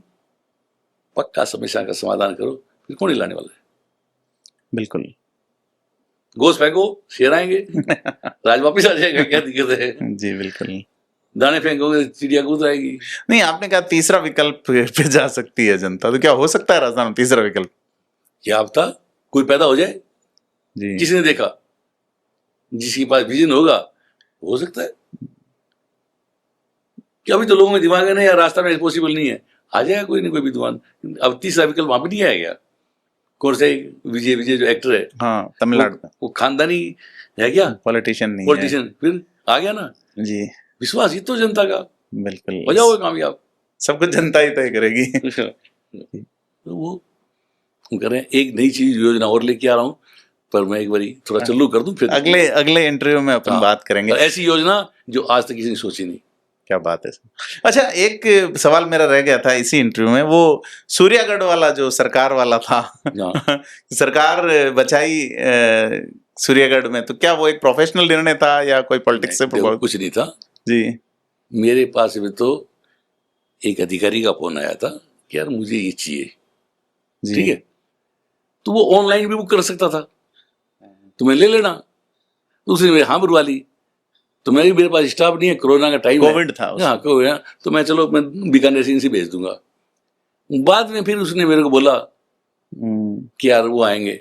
पक्का समस्या का समाधान करो, फिर कौन हिलाने वाला है? बिल्कुल। गोश्त फेंको, शेर आएंगे, राज वापिस आ जाएगा, क्या दिक्कत है? जी बिल्कुल। दाने फेंकोगे चिड़िया कूद आएगी। नहीं, आपने कहा तीसरा विकल्प पे जा सकती है जनता, तो क्या हो सकता है राजस्थान में तीसरा विकल्प? क्या अब था कोई पैदा हो जाए, जी किसी ने देखा, जिसके पास विजन होगा, हो सकता है कि अभी तो लोगों में दिमाग है ना यार, रास्ता में पॉसिबल नहीं है, आ जाएगा कोई नहीं कोई विद्वान। अब तीसरा विकल्प वहां पे नहीं आएगा। कौन से विजय विजय जो एक्टर है, हाँ, तमिलनाडु में वो खानदानी है क्या, पॉलिटिशियन नहीं पॉलिटिशियन, फिर आ गया ना है। जी विश्वास, ही तो जनता का, बिल्कुल, हो जाओगे कामयाब। सब कुछ जनता ही तय करेगी। तो वो कह रहे हैं एक नई चीज योजना और लेके आ रहा हूँ, पर मैं एक बारी थोड़ा चालू कर दूं, फिर अगले इंटरव्यू में अपन हाँ, बात करेंगे। तो ऐसी योजना जो आज तक किसी ने सोची नहीं। क्या बात है सर। अच्छा, एक सवाल मेरा रह गया था इसी इंटरव्यू में, वो सूर्यागढ़ वाला जो सरकार वाला था। हाँ। सरकार बचाई सूर्यागढ़ में, तो क्या वो एक प्रोफेशनल निर्णय था या कोई पॉलिटिक्स से देखो, प्रभावित? कुछ नहीं था जी मेरे पास में, तो एक अधिकारी का फोन आया था कि यार मुझे ये चाहिए, जी ठीक है, तो वो ऑनलाइन भी बुक कर सकता था, तो मैं ले लेना, तो उसने मेरे हाँ बुलवा ली। तो मेरे पास स्टाफ नहीं है, कोरोना का टाइम है, कोविड था उस हाँ कोविड है, तो मैं चलो मैं बीकानेर से इनसे भेज दूंगा। बाद में फिर उसने मेरे को बोला कि यार वो आएंगे,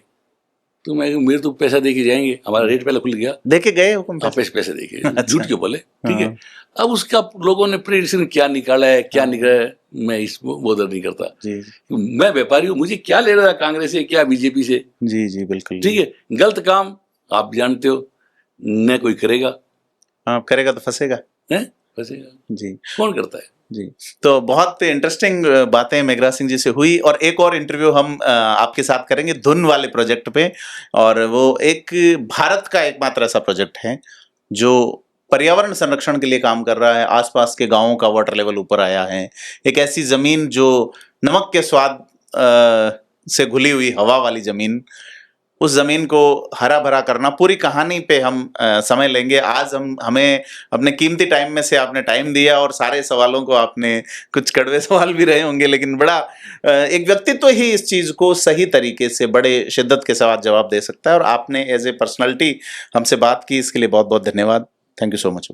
तो मैं मेरे तो पैसा दे के जाएंगे, हमारा रेट पहले खुल गया, देके गए हुकुम हाँ पैसे? पैसे दे के, अच्छा। झूठ क्यों बोले, ठीक है। हाँ। अब उसका लोगों ने प्रेडिक्शन क्या निकाला है, क्या निकला है, मैं इस बोधर नहीं करता। जी मैं व्यापारी हूँ, मुझे क्या ले रहा है कांग्रेस से, क्या बीजेपी से, जी जी बिल्कुल। ठीक है। गलत काम आप जानते हो, न कोई करेगा, हाँ, करेगा तो फंसेगा। है फंसेगा, जी कौन करता है? जी। तो बहुत इंटरेस्टिंग बातें मेघराज सिंह जी से हुई, और एक और इंटरव्यू हम आपके साथ करेंगे धुन वाले प्रोजेक्ट पे, और वो एक भारत का एकमात्र ऐसा प्रोजेक्ट है जो पर्यावरण संरक्षण के लिए काम कर रहा है। आसपास के गांवों का वाटर लेवल ऊपर आया है। एक ऐसी जमीन जो नमक के स्वाद से घुली हुई हवा वाली जमीन, उस जमीन को हरा भरा करना, पूरी कहानी पे हम समय लेंगे। आज हमें अपने कीमती टाइम में से आपने टाइम दिया, और सारे सवालों को आपने, कुछ कड़वे सवाल भी रहे होंगे, लेकिन बड़ा एक व्यक्तित्व ही इस चीज को सही तरीके से बड़े शिद्दत के साथ जवाब दे सकता है, और आपने एज ए पर्सनालिटी हमसे बात की, इसके लिए बहुत बहुत धन्यवाद। Thank you so much.